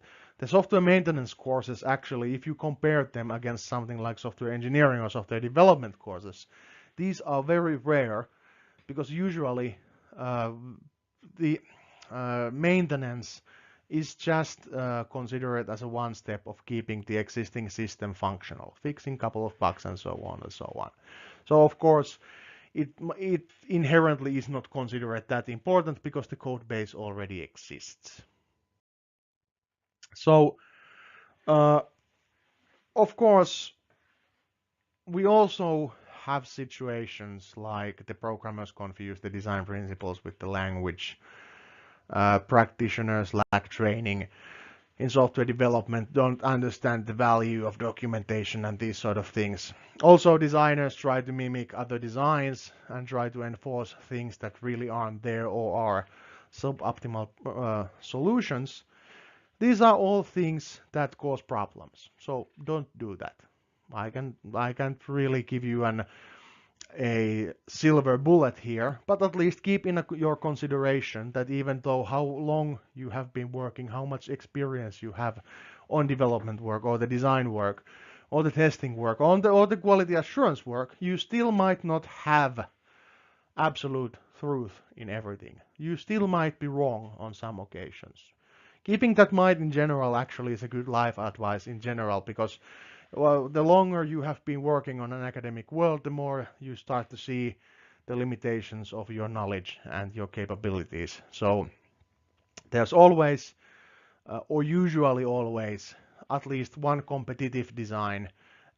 software maintenance courses, actually, if you compare them against something like software engineering or software development courses, these are very rare because usually the maintenance is just considered as a one step of keeping the existing system functional, fixing a couple of bugs and so on and so on. So of course, it inherently is not considered that important because the code base already exists. So of course, we also have situations like the programmers confuse the design principles with the language. Practitioners lack training in software development, don't understand the value of documentation and these sort of things. Also, designers try to mimic other designs and try to enforce things that really aren't there or are suboptimal solutions. These are all things that cause problems. So don't do that. I can't really give you a silver bullet here, but at least keep in your consideration that even though how long you have been working, how much experience you have on development work or the design work or the testing work or the quality assurance work, you still might not have absolute truth in everything. You still might be wrong on some occasions. Keeping that in mind in general actually is a good life advice in general, because well, the longer you have been working on an academic world, the more you start to see the limitations of your knowledge and your capabilities. So there's always, or usually always, at least one competitive design,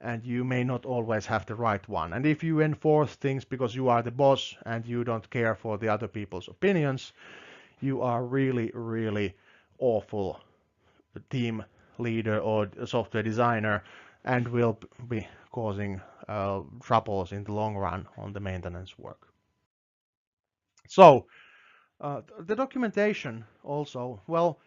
and you may not always have the right one. And if you enforce things because you are the boss and you don't care for the other people's opinions, you are really, really awful team leader or software designer, and will be causing troubles in the long run on the maintenance work. So the documentation also, well,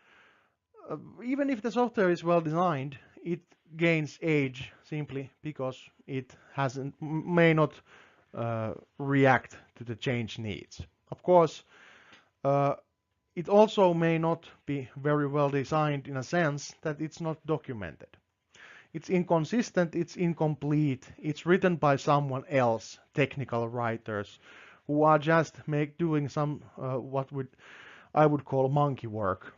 even if the software is well designed, it gains age simply because it may not react to the change needs. Of course, it also may not be very well designed in a sense that it's not documented. It's inconsistent, it's incomplete, it's written by someone else, technical writers, who are just doing some what I would call monkey work,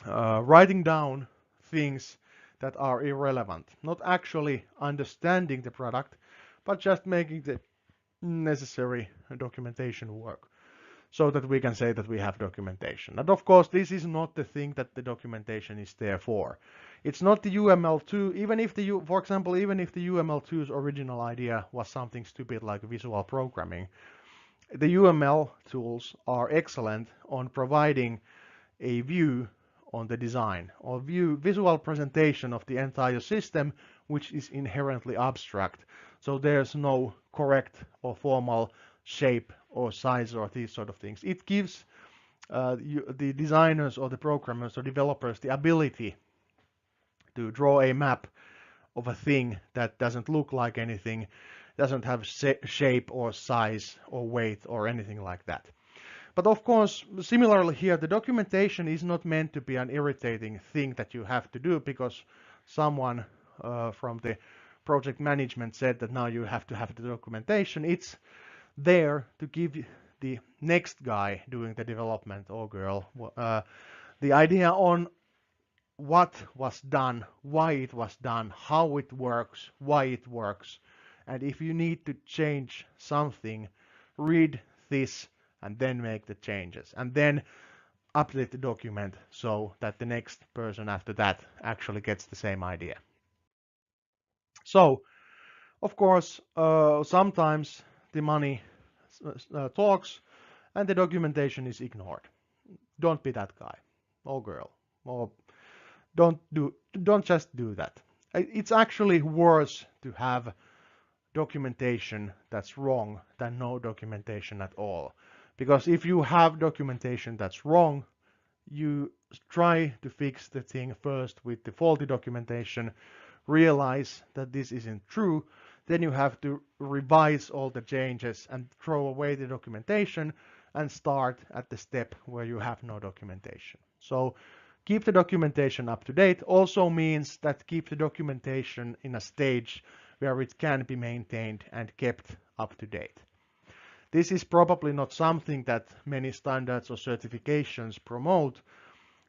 writing down things that are irrelevant, not actually understanding the product, but just making the necessary documentation work, so that we can say that we have documentation. And of course, this is not the thing that the documentation is there for. It's not the UML2, even if for example, even if the UML2's original idea was something stupid like visual programming, the UML tools are excellent on providing a view on the design or visual presentation of the entire system, which is inherently abstract. So there's no correct or formal shape or size or these sort of things. It gives the designers or the programmers or developers the ability to draw a map of a thing that doesn't look like anything, doesn't have shape or size or weight or anything like that. But of course, similarly here, the documentation is not meant to be an irritating thing that you have to do because someone from the project management said that now you have to have the documentation. It's there to give the next guy doing the development, or girl, the idea on what was done, why it was done, how it works, why it works. And if you need to change something, read this and then make the changes. And then update the document so that the next person after that actually gets the same idea. So, of course, sometimes the money talks and the documentation is ignored. Don't be that guy or girl, or don't just do that. It's actually worse to have documentation that's wrong than no documentation at all. Because if you have documentation that's wrong, you try to fix the thing first with the faulty documentation, realize that this isn't true, then you have to revise all the changes and throw away the documentation and start at the step where you have no documentation. So keep the documentation up to date also means that keep the documentation in a stage where it can be maintained and kept up to date. This is probably not something that many standards or certifications promote,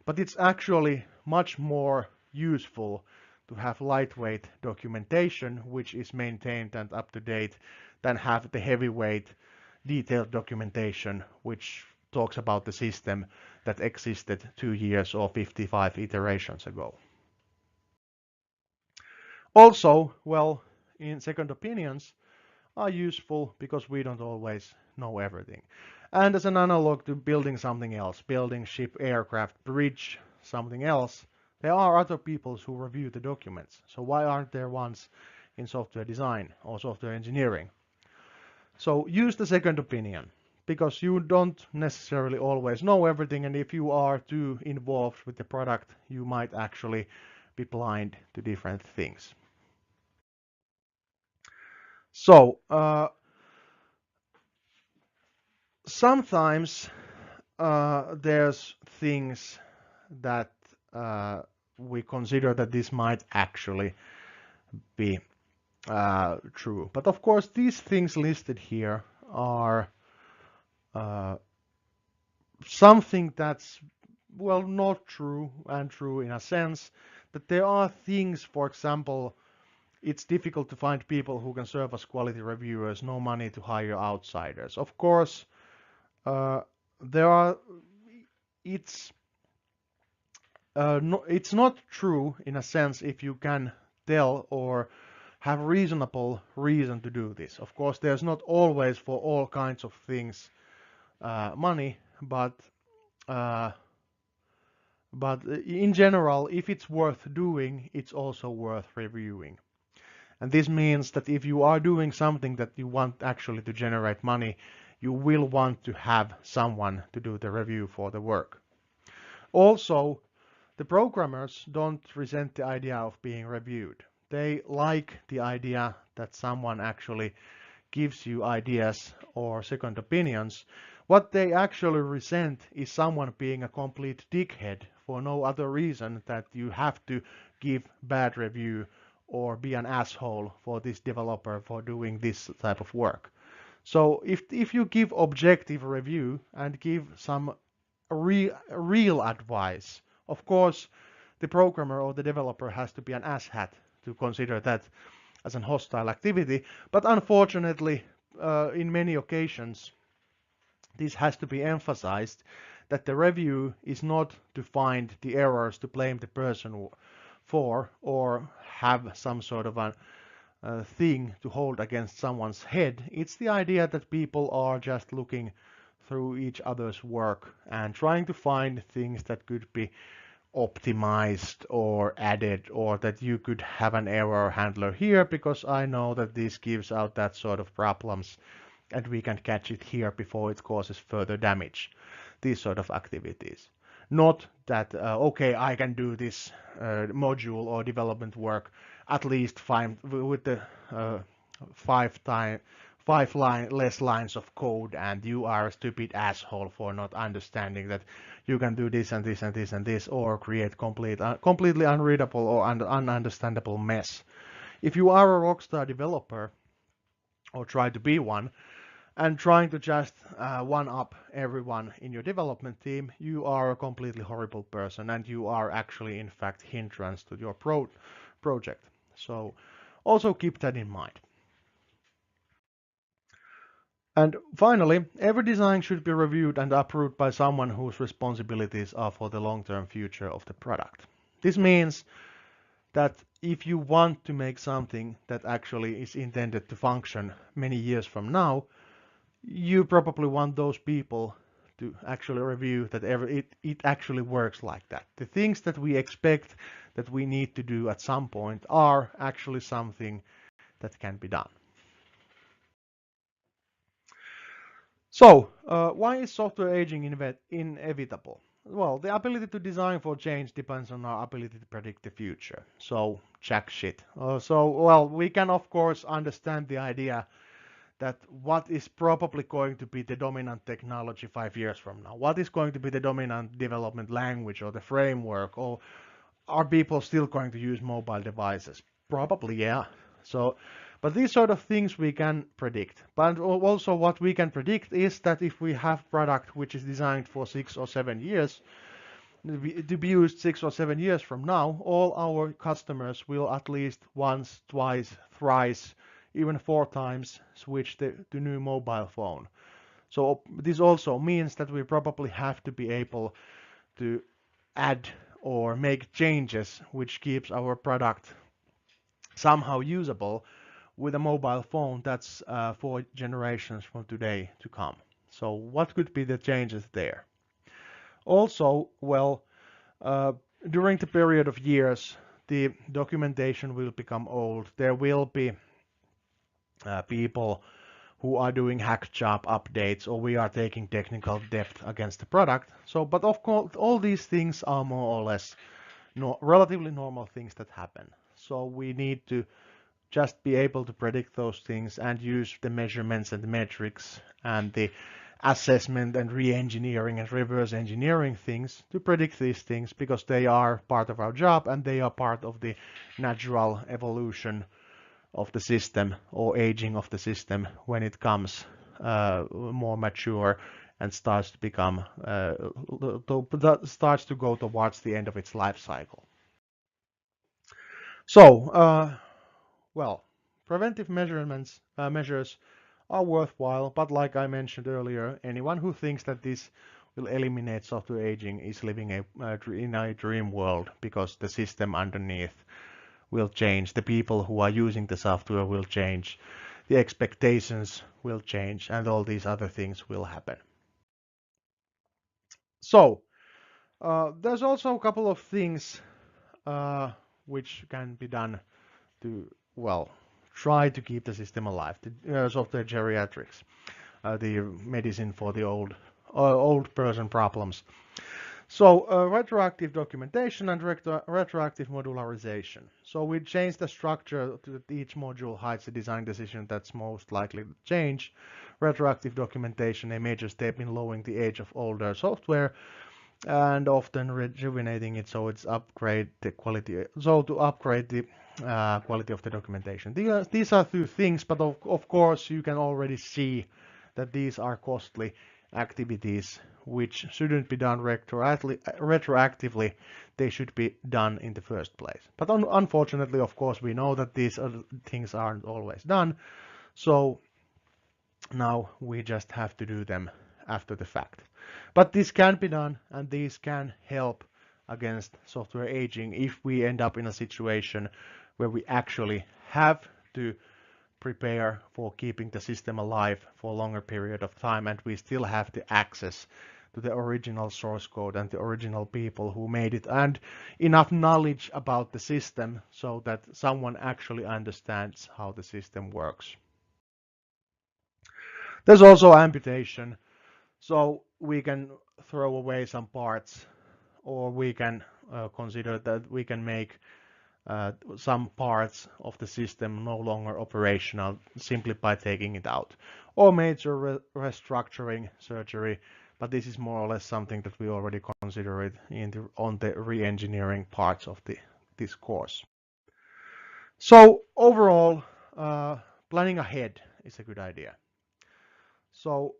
But it's actually much more useful to have lightweight documentation which is maintained and up to date than have the heavyweight detailed documentation which talks about the system that existed 2 years or 55 iterations ago. Also, well, in second opinions are useful because we don't always know everything. And as an analog to building something else, building ship, aircraft, bridge, something else, there are other people who review the documents. So why aren't there ones in software design or software engineering? So use the second opinion because you don't necessarily always know everything, and if you are too involved with the product, you might actually be blind to different things. So sometimes there's things that we consider that this might actually be true. But of course, these things listed here are something that's, well, not true and true in a sense that there are things, for example, it's difficult to find people who can serve as quality reviewers, no money to hire outsiders. Of course, there are, it's it's not true in a sense if you can tell or have reasonable reason to do this. Of course, there's not always for all kinds of things money, but in general, if it's worth doing, it's also worth reviewing. And this means that if you are doing something that you want actually to generate money, you will want to have someone to do the review for the work. Also, the programmers don't resent the idea of being reviewed. They like the idea that someone actually gives you ideas or second opinions. What they actually resent is someone being a complete dickhead for no other reason that you have to give bad review or be an asshole for this developer for doing this type of work. So if you give objective review and give some real advice, of course the programmer or the developer has to be an asshat to consider that as an hostile activity, but unfortunately in many occasions this has to be emphasized that the review is not to find the errors to blame the person for or have some sort of a thing to hold against someone's head. It's the idea that people are just looking through each other's work and trying to find things that could be optimized or added, or that you could have an error handler here because I know that this gives out that sort of problems and we can catch it here before it causes further damage. These sort of activities. Not that, okay, I can do this module or development work at least with the five less lines of code, and you are a stupid asshole for not understanding that you can do this and this and this and this, or create completely unreadable or ununderstandable mess. If you are a rockstar developer, or try to be one, and trying to just one-up everyone in your development team, you are a completely horrible person, and you are actually, in fact, hindrance to your project. So also keep that in mind. And finally, every design should be reviewed and approved by someone whose responsibilities are for the long-term future of the product. This means that if you want to make something that actually is intended to function many years from now, you probably want those people to actually review that it actually works like that. The things that we expect that we need to do at some point are actually something that can be done. So, why is software aging inevitable? Well, the ability to design for change depends on our ability to predict the future. So, jack shit. Well, we can of course understand the idea that what is probably going to be the dominant technology 5 years from now? What is going to be the dominant development language or the framework? Or are people still going to use mobile devices? Probably, yeah. So, but these sort of things we can predict. But also what we can predict is that if we have product which is designed for 6 or 7 years, to be used 6 or 7 years from now, all our customers will at least once, twice, thrice, even 4 times switch to new mobile phone. So this also means that we probably have to be able to add or make changes which keeps our product somehow usable with a mobile phone that's 4 generations from today to come. So what could be the changes there? Also, well, uh, during the period of years, the documentation will become old. There will be people who are doing hack job updates, or we are taking technical depth against the product. So, but of course, all these things are more or less relatively normal things that happen. So we need to just be able to predict those things and use the measurements and the metrics and the assessment and re-engineering and reverse engineering things to predict these things, because they are part of our job and they are part of the natural evolution of the system or aging of the system when it comes more mature and starts to become starts to go towards the end of its life cycle. So, well, preventive measures are worthwhile, but like I mentioned earlier, anyone who thinks that this will eliminate software aging is living in a dream world, because the system underneath will change, the people who are using the software will change, the expectations will change, and all these other things will happen. So, there's also a couple of things which can be done to, well, try to keep the system alive. The software geriatrics, the medicine for the old person problems. So retroactive documentation and retroactive modularization. So we change the structure to that each module hides the design decision that's most likely to change. Retroactive documentation, a major step in lowering the age of older software and often rejuvenating it so it's upgrade the quality. So to upgrade the quality of the documentation. These are two things, but of course you can already see that these are costly activities which shouldn't be done retroactively. They should be done in the first place. But unfortunately, of course, we know that these things aren't always done. So now we just have to do them after the fact. But this can be done, and these can help against software aging if we end up in a situation where we actually have to prepare for keeping the system alive for a longer period of time, and we still have the access to the original source code and the original people who made it, and enough knowledge about the system so that someone actually understands how the system works. There's also amputation. So we can throw away some parts, or we can consider that we can make some parts of the system no longer operational simply by taking it out, or major restructuring surgery. But this is more or less something that we already considered on the re-engineering parts of this course. So overall, planning ahead is a good idea. So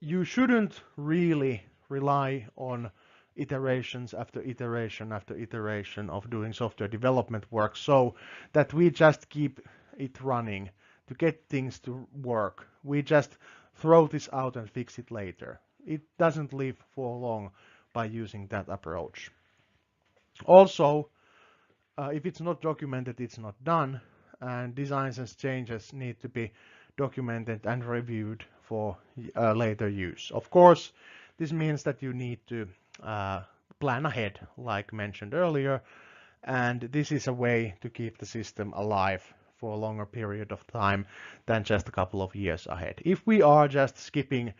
you shouldn't really rely on iterations after iteration after iteration of doing software development work, so that we just keep it running to get things to work. We just throw this out and fix it later. It doesn't live for long by using that approach. Also, if it's not documented, it's not done, and designs and changes need to be documented and reviewed for later use. Of course, this means that you need to plan ahead, like mentioned earlier, and this is a way to keep the system alive for a longer period of time than just a couple of years ahead. If we are just skipping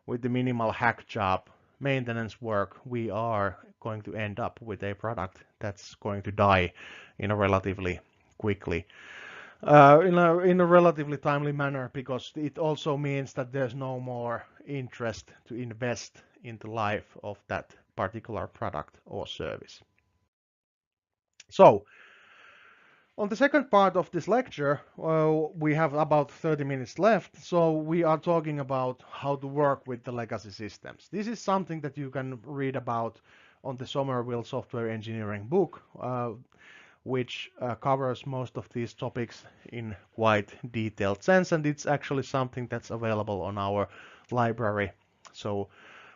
with the minimal hack job maintenance work, we are going to end up with a product that's going to die in a relatively quickly. In a relatively timely manner, because it also means that there's no more interest to invest in the life of that particular product or service. So, on the second part of this lecture, we have about 30 minutes left, so we are talking about how to work with the legacy systems. This is something that you can read about on the Somerville software engineering book, which covers most of these topics in quite detailed sense, and it's actually something that's available on our library. So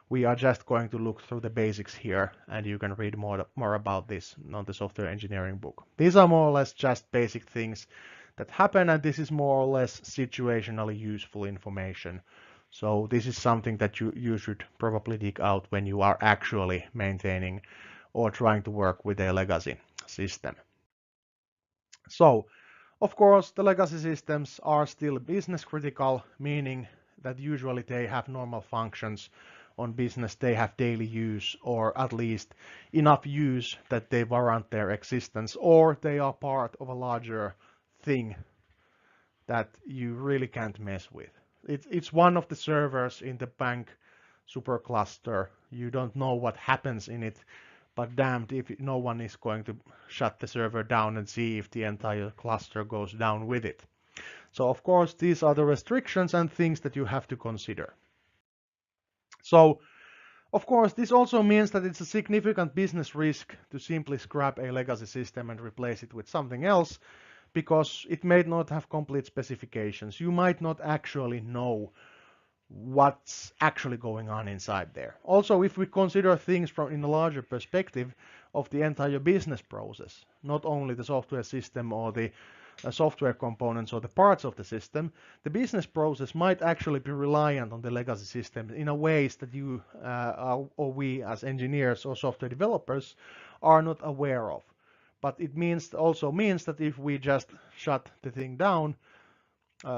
we are just going to look through the basics here, and you can read more about this on the software engineering book. These are more or less just basic things that happen, and this is more or less situationally useful information. So this is something that you should probably dig out when you are actually maintaining or trying to work with a legacy system. So, of course, the legacy systems are still business critical, meaning that usually they have normal functions on business, they have daily use, or at least enough use that they warrant their existence, or they are part of a larger thing that you really can't mess with. It's one of the servers in the bank supercluster. You don't know what happens in it, but damned if no one is going to shut the server down and see if the entire cluster goes down with it. So of course, these are the restrictions and things that you have to consider. So of course, this also means that it's a significant business risk to simply scrap a legacy system and replace it with something else, because it may not have complete specifications. You might not actually know what's actually going on inside there. Also, if we consider things from in a larger perspective of the entire business process, not only the software system or the software components or the parts of the system, the business process might actually be reliant on the legacy system in a ways that you or we as engineers or software developers are not aware of. But it also means that if we just shut the thing down,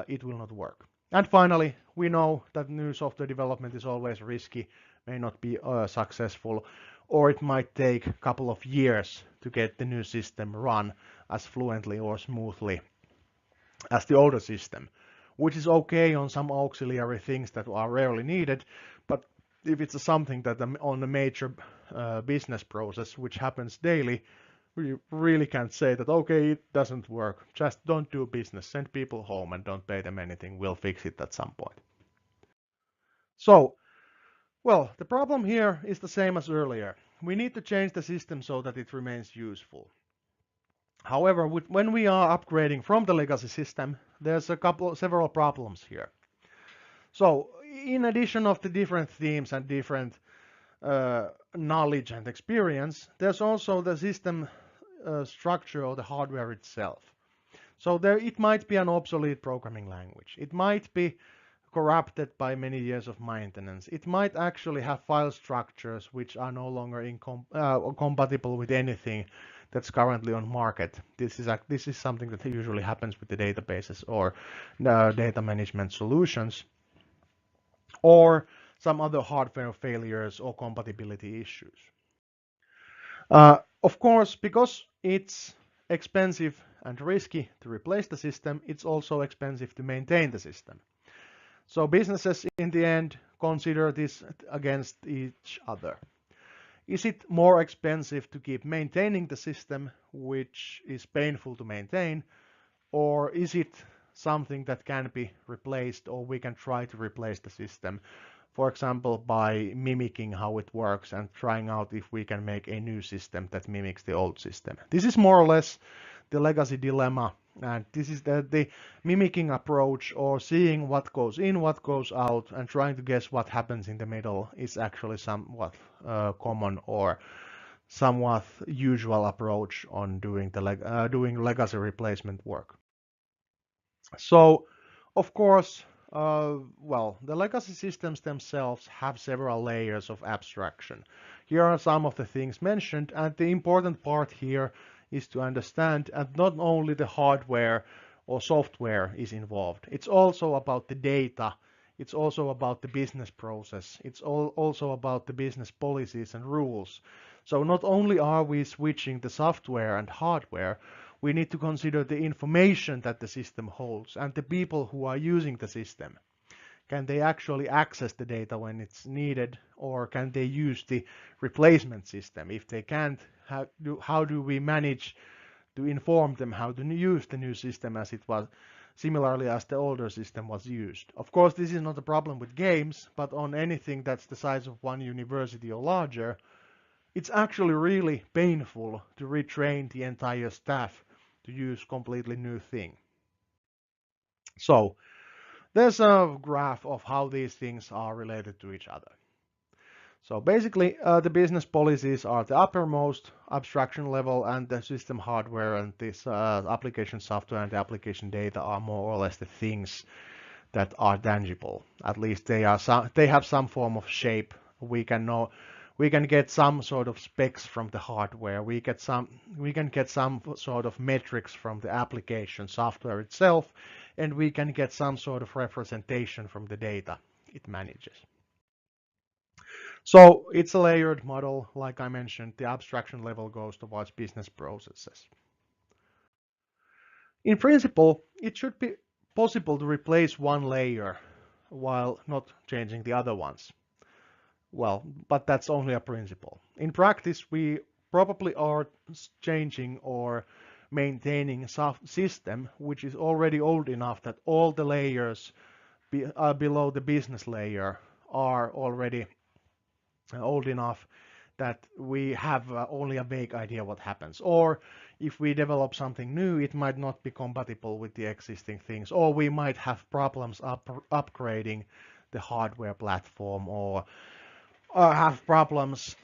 it will not work. And finally, we know that new software development is always risky, may not be successful, or it might take a couple of years to get the new system run as fluently or smoothly as the older system, which is okay on some auxiliary things that are rarely needed. But if it's something that on a major business process, which happens daily, we really can't say that, okay, it doesn't work. Just don't do business. Send people home and don't pay them anything. We'll fix it at some point. So, well, the problem here is the same as earlier. We need to change the system so that it remains useful. However, when we are upgrading from the legacy system, there's several problems here. So, in addition of the different themes and different knowledge and experience, there's also the system structure or the hardware itself. So it might be an obsolete programming language. It might be corrupted by many years of maintenance. It might actually have file structures which are no longer compatible with anything that's currently on market. This is something that usually happens with the databases or data management solutions, or some other hardware failures or compatibility issues. Of course, because it's expensive and risky to replace the system, it's also expensive to maintain the system. So businesses in the end consider this against each other. Is it more expensive to keep maintaining the system, which is painful to maintain, or is it something that can be replaced, or we can try to replace the system, for example, by mimicking how it works and trying out if we can make a new system that mimics the old system. This is more or less the legacy dilemma, and this is the mimicking approach, or seeing what goes in, what goes out, and trying to guess what happens in the middle is actually somewhat common or somewhat usual approach on doing legacy replacement work. So, of course, well, the legacy systems themselves have several layers of abstraction. Here are some of the things mentioned, and the important part here is to understand that not only the hardware or software is involved, it's also about the data, it's also about the business process, it's also about the business policies and rules. So not only are we switching the software and hardware, we need to consider the information that the system holds and the people who are using the system. Can they actually access the data when it's needed, or can they use the replacement system? If they can't, how do we manage to inform them how to use the new system as it was, similarly as the older system was used? Of course, this is not a problem with games, but on anything that's the size of one university or larger, it's actually really painful to retrain the entire staff to use completely new thing. So there's a graph of how these things are related to each other. So basically, the business policies are the uppermost abstraction level, and the system hardware and this application software and the application data are more or less the things that are tangible. At least they have some form of shape. We can get some sort of specs from the hardware. We can get some sort of metrics from the application software itself, and we can get some sort of representation from the data it manages. So it's a layered model. Like I mentioned, the abstraction level goes towards business processes. In principle, it should be possible to replace one layer while not changing the other ones. Well, but that's only a principle. In practice, we probably are changing or maintaining a system which is already old enough that all the layers below the business layer are already old enough that we have only a vague idea what happens. Or if we develop something new, it might not be compatible with the existing things, or we might have problems upgrading the hardware platform, or have problems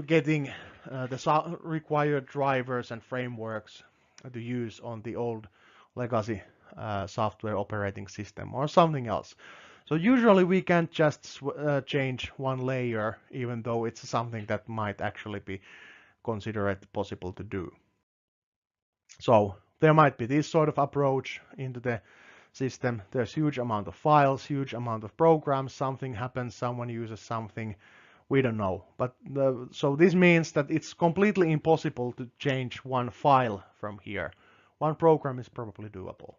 getting the required drivers and frameworks to use on the old legacy software operating system or something else. So usually we can't just change one layer, even though it's something that might actually be considered possible to do. So there might be this sort of approach into the system. There's huge amount of files, huge amount of programs, something happens, someone uses something, we don't know. But so this means that it's completely impossible to change one file from here. One program is probably doable.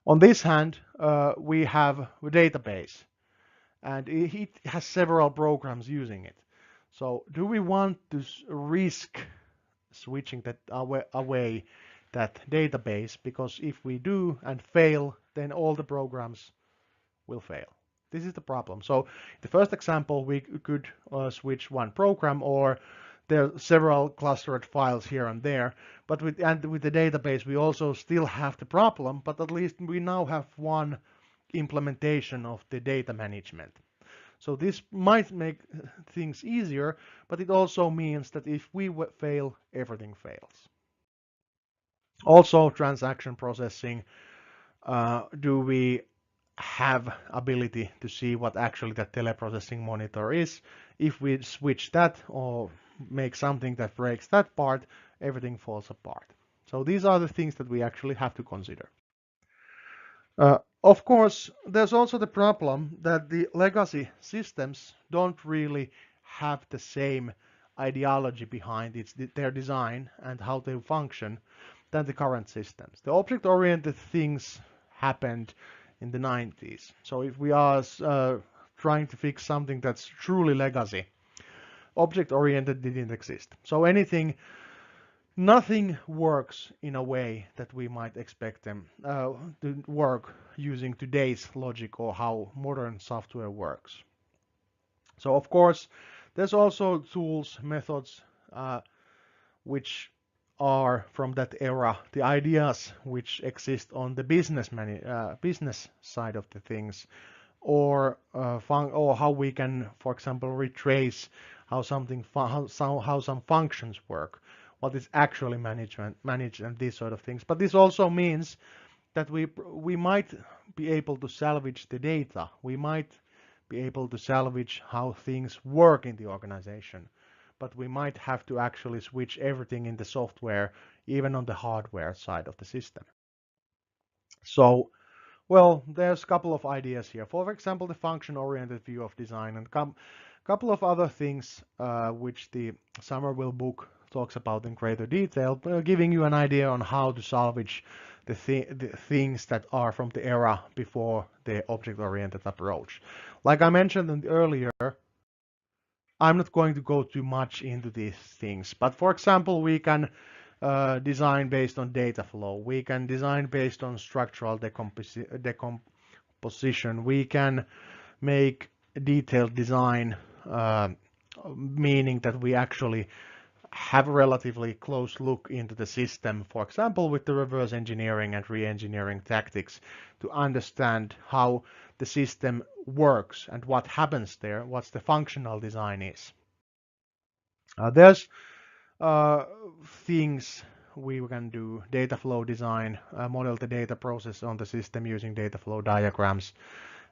On this hand, we have a database, and it has several programs using it. So do we want to risk switching that away that database? Because if we do and fail, then all the programs will fail. This is the problem. So the first example, we could switch one program, or there are several clustered files here and there. But with the database, we also still have the problem, but at least we now have one implementation of the data management. So this might make things easier, but it also means that if we fail, everything fails. Also, transaction processing. Do we have ability to see what actually that teleprocessing monitor is? If we switch that or make something that breaks that part, everything falls apart. So these are the things that we actually have to consider. Of course, there's also the problem that the legacy systems don't really have the same ideology behind their design and how they function than the current systems. The object-oriented things happened in the 90s. So if we are trying to fix something that's truly legacy, object-oriented didn't exist. So nothing works in a way that we might expect them to work using today's logic or how modern software works. So of course, there's also tools, methods, which are from that era, the ideas which exist on the business side of the things, or how we can, for example, retrace how some functions work, what is actually managed and these sort of things. But this also means that we might be able to salvage the data. We might be able to salvage how things work in the organization. But we might have to actually switch everything in the software, even on the hardware side of the system. So, well, there's a couple of ideas here. For example, the function-oriented view of design, and a couple of other things which the Somerville book talks about in greater detail, giving you an idea on how to salvage the things that are from the era before the object-oriented approach. Like I mentioned earlier, I'm not going to go too much into these things, but for example, we can design based on data flow. We can design based on structural decomposition. We can make detailed design meaning that we actually have a relatively close look into the system, for example, with the reverse engineering and re-engineering tactics to understand how the system works and what happens there, what the functional design is. There's things we can do: data flow design, model the data process on the system using data flow diagrams,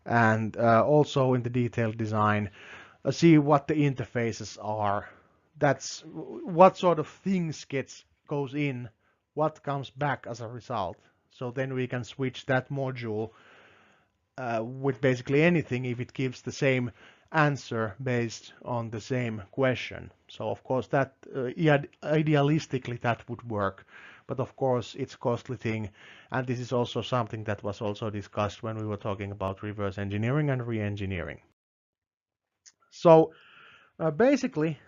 and also in the detailed design, see what the interfaces are. That's what sort of things goes in, what comes back as a result. So then we can switch that module with basically anything if it gives the same answer based on the same question. So of course that idealistically that would work, but of course it's a costly thing, and this is also something that was also discussed when we were talking about reverse engineering and re-engineering. So basically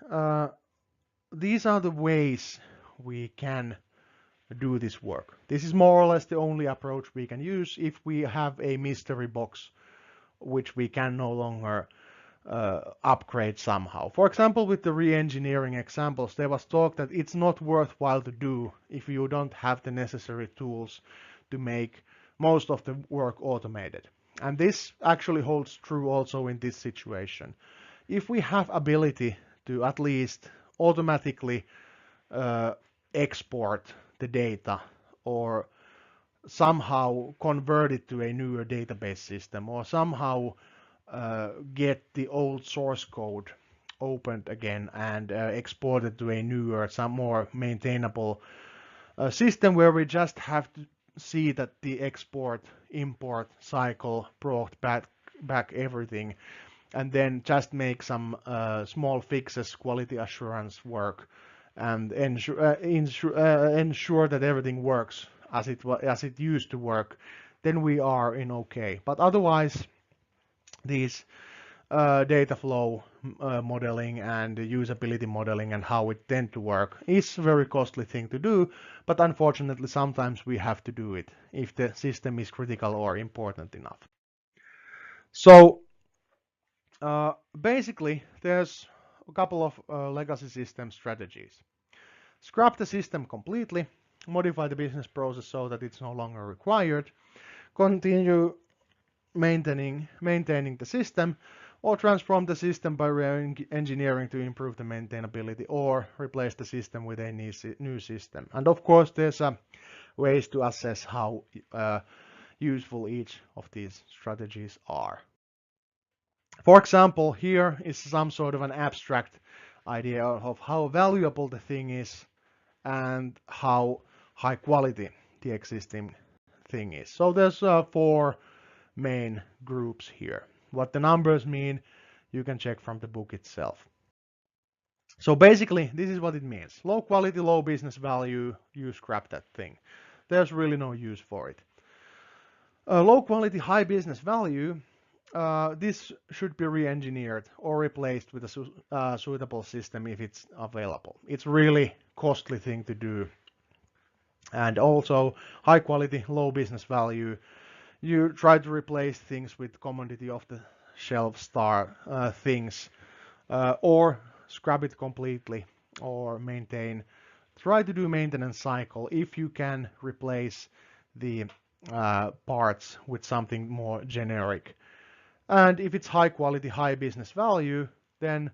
these are the ways we can do this work. This is more or less the only approach we can use if we have a mystery box which we can no longer upgrade somehow. For example, with the re-engineering examples, there was talk that it's not worthwhile to do if you don't have the necessary tools to make most of the work automated. And this actually holds true also in this situation. If we have ability to at least automatically export the data or somehow convert it to a newer database system, or somehow get the old source code opened again and exported to a newer, some more maintainable system where we just have to see that the export import cycle brought back everything, and then just make some small fixes, quality assurance work, and ensure that everything works as it used to work, then we are in okay. But otherwise, these data flow modeling and usability modeling and how it tend to work is a very costly thing to do, but unfortunately sometimes we have to do it if the system is critical or important enough. So basically there's a couple of legacy system strategies. Scrap the system completely, modify the business process so that it's no longer required, continue maintaining the system, or transform the system by re-engineering to improve the maintainability, or replace the system with a new system. And of course there's ways to assess how useful each of these strategies are. For example, here is some sort of an abstract idea of how valuable the thing is and how high quality the existing thing is. So there's 4 main groups here. What the numbers mean, you can check from the book itself. So basically, this is what it means. Low quality, low business value, you scrap that thing. There's really no use for it. Low quality, high business value, this should be re-engineered or replaced with a suitable system if it's available. It's really costly thing to do. And also high quality, low business value, you try to replace things with commodity off the shelf star things, or scrap it completely, or try to do maintenance cycle if you can replace the parts with something more generic. And if it's high quality, high business value, then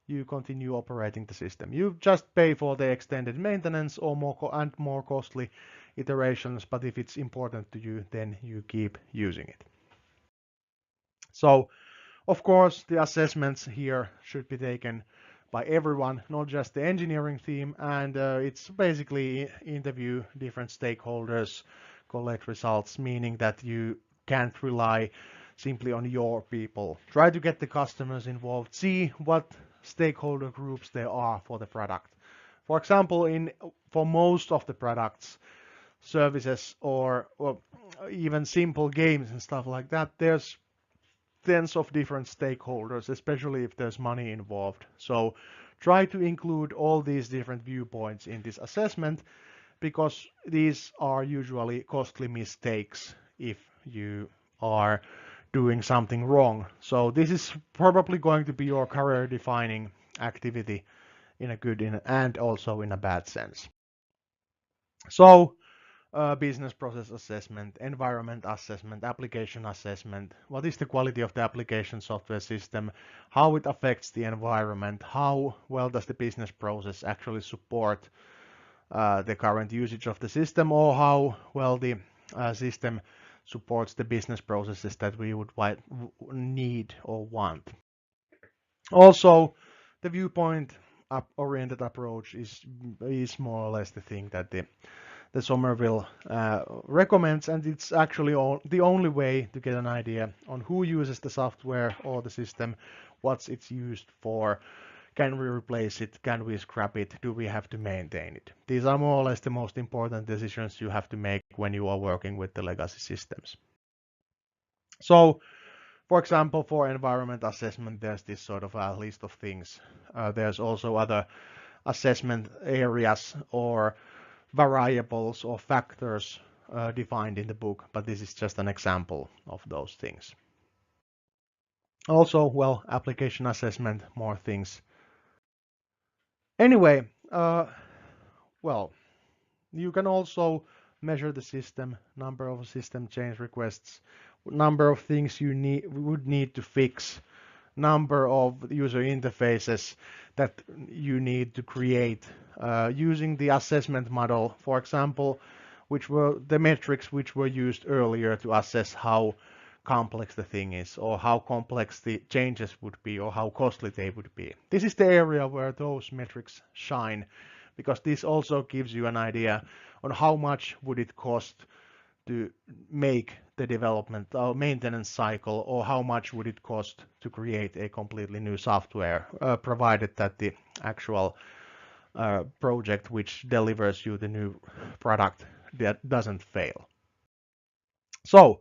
you continue operating the system. You just pay for the extended maintenance or more costly iterations, but if it's important to you, then you keep using it. So, of course, the assessments here should be taken by everyone, not just the engineering team, and it's basically interview different stakeholders, collect results, meaning that you can't rely simply on your people. Try to get the customers involved, see what stakeholder groups there are for the product. For example, for most of the products, services, or even simple games and stuff like that, there's tens of different stakeholders, especially if there's money involved. So try to include all these different viewpoints in this assessment, because these are usually costly mistakes if you are doing something wrong. So this is probably going to be your career defining activity in a good and also in a bad sense. So business process assessment, environment assessment, application assessment. What is the quality of the application software system? How it affects the environment? How well does the business process actually support the current usage of the system, or how well the system supports the business processes that we would need or want. Also, the viewpoint oriented approach is more or less the thing that the Somerville recommends, and it's actually the only way to get an idea on who uses the software or the system, what's it's used for, can we replace it, can we scrap it, do we have to maintain it. These are more or less the most important decisions you have to make when you are working with the legacy systems. So, for example, for environment assessment, there's this sort of a list of things. There's also other assessment areas or variables or factors defined in the book, but this is just an example of those things. Also, well, application assessment, more things. Anyway, well, you can also measure the system, number of system change requests, number of things you would need to fix, number of user interfaces that you need to create using the assessment model, for example, which were the metrics which were used earlier to assess how complex the thing is, or how complex the changes would be, or how costly they would be. This is the area where those metrics shine, because this also gives you an idea on how much would it cost to make the development or maintenance cycle, or how much would it cost to create a completely new software, provided that the actual project which delivers you the new product that doesn't fail. So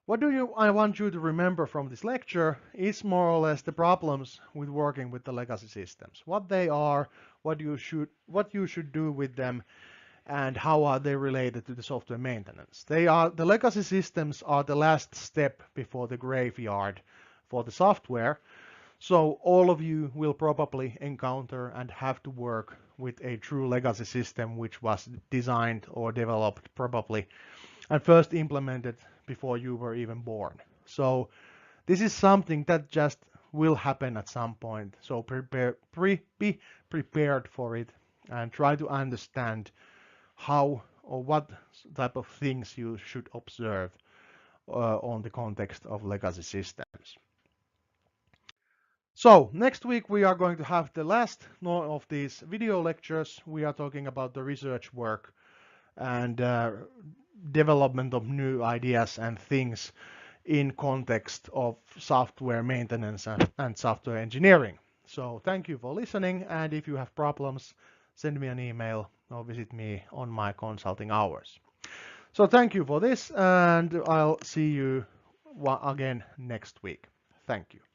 what I want you to remember from this lecture is more or less the problems with working with the legacy systems, what they are, what you should do with them, and how are they related to the software maintenance. The legacy systems are the last step before the graveyard for the software. So all of you will probably encounter and have to work with a true legacy system which was designed or developed probably and first implemented before you were even born. So this is something that just will happen at some point. So be prepared for it and try to understand how or what type of things you should observe on the context of legacy systems. So next week we are going to have the last of these video lectures. We are talking about the research work and development of new ideas and things in context of software maintenance and software engineering. So thank you for listening, and if you have problems, send me an email or visit me on my consulting hours. So thank you for this, and I'll see you again next week. Thank you.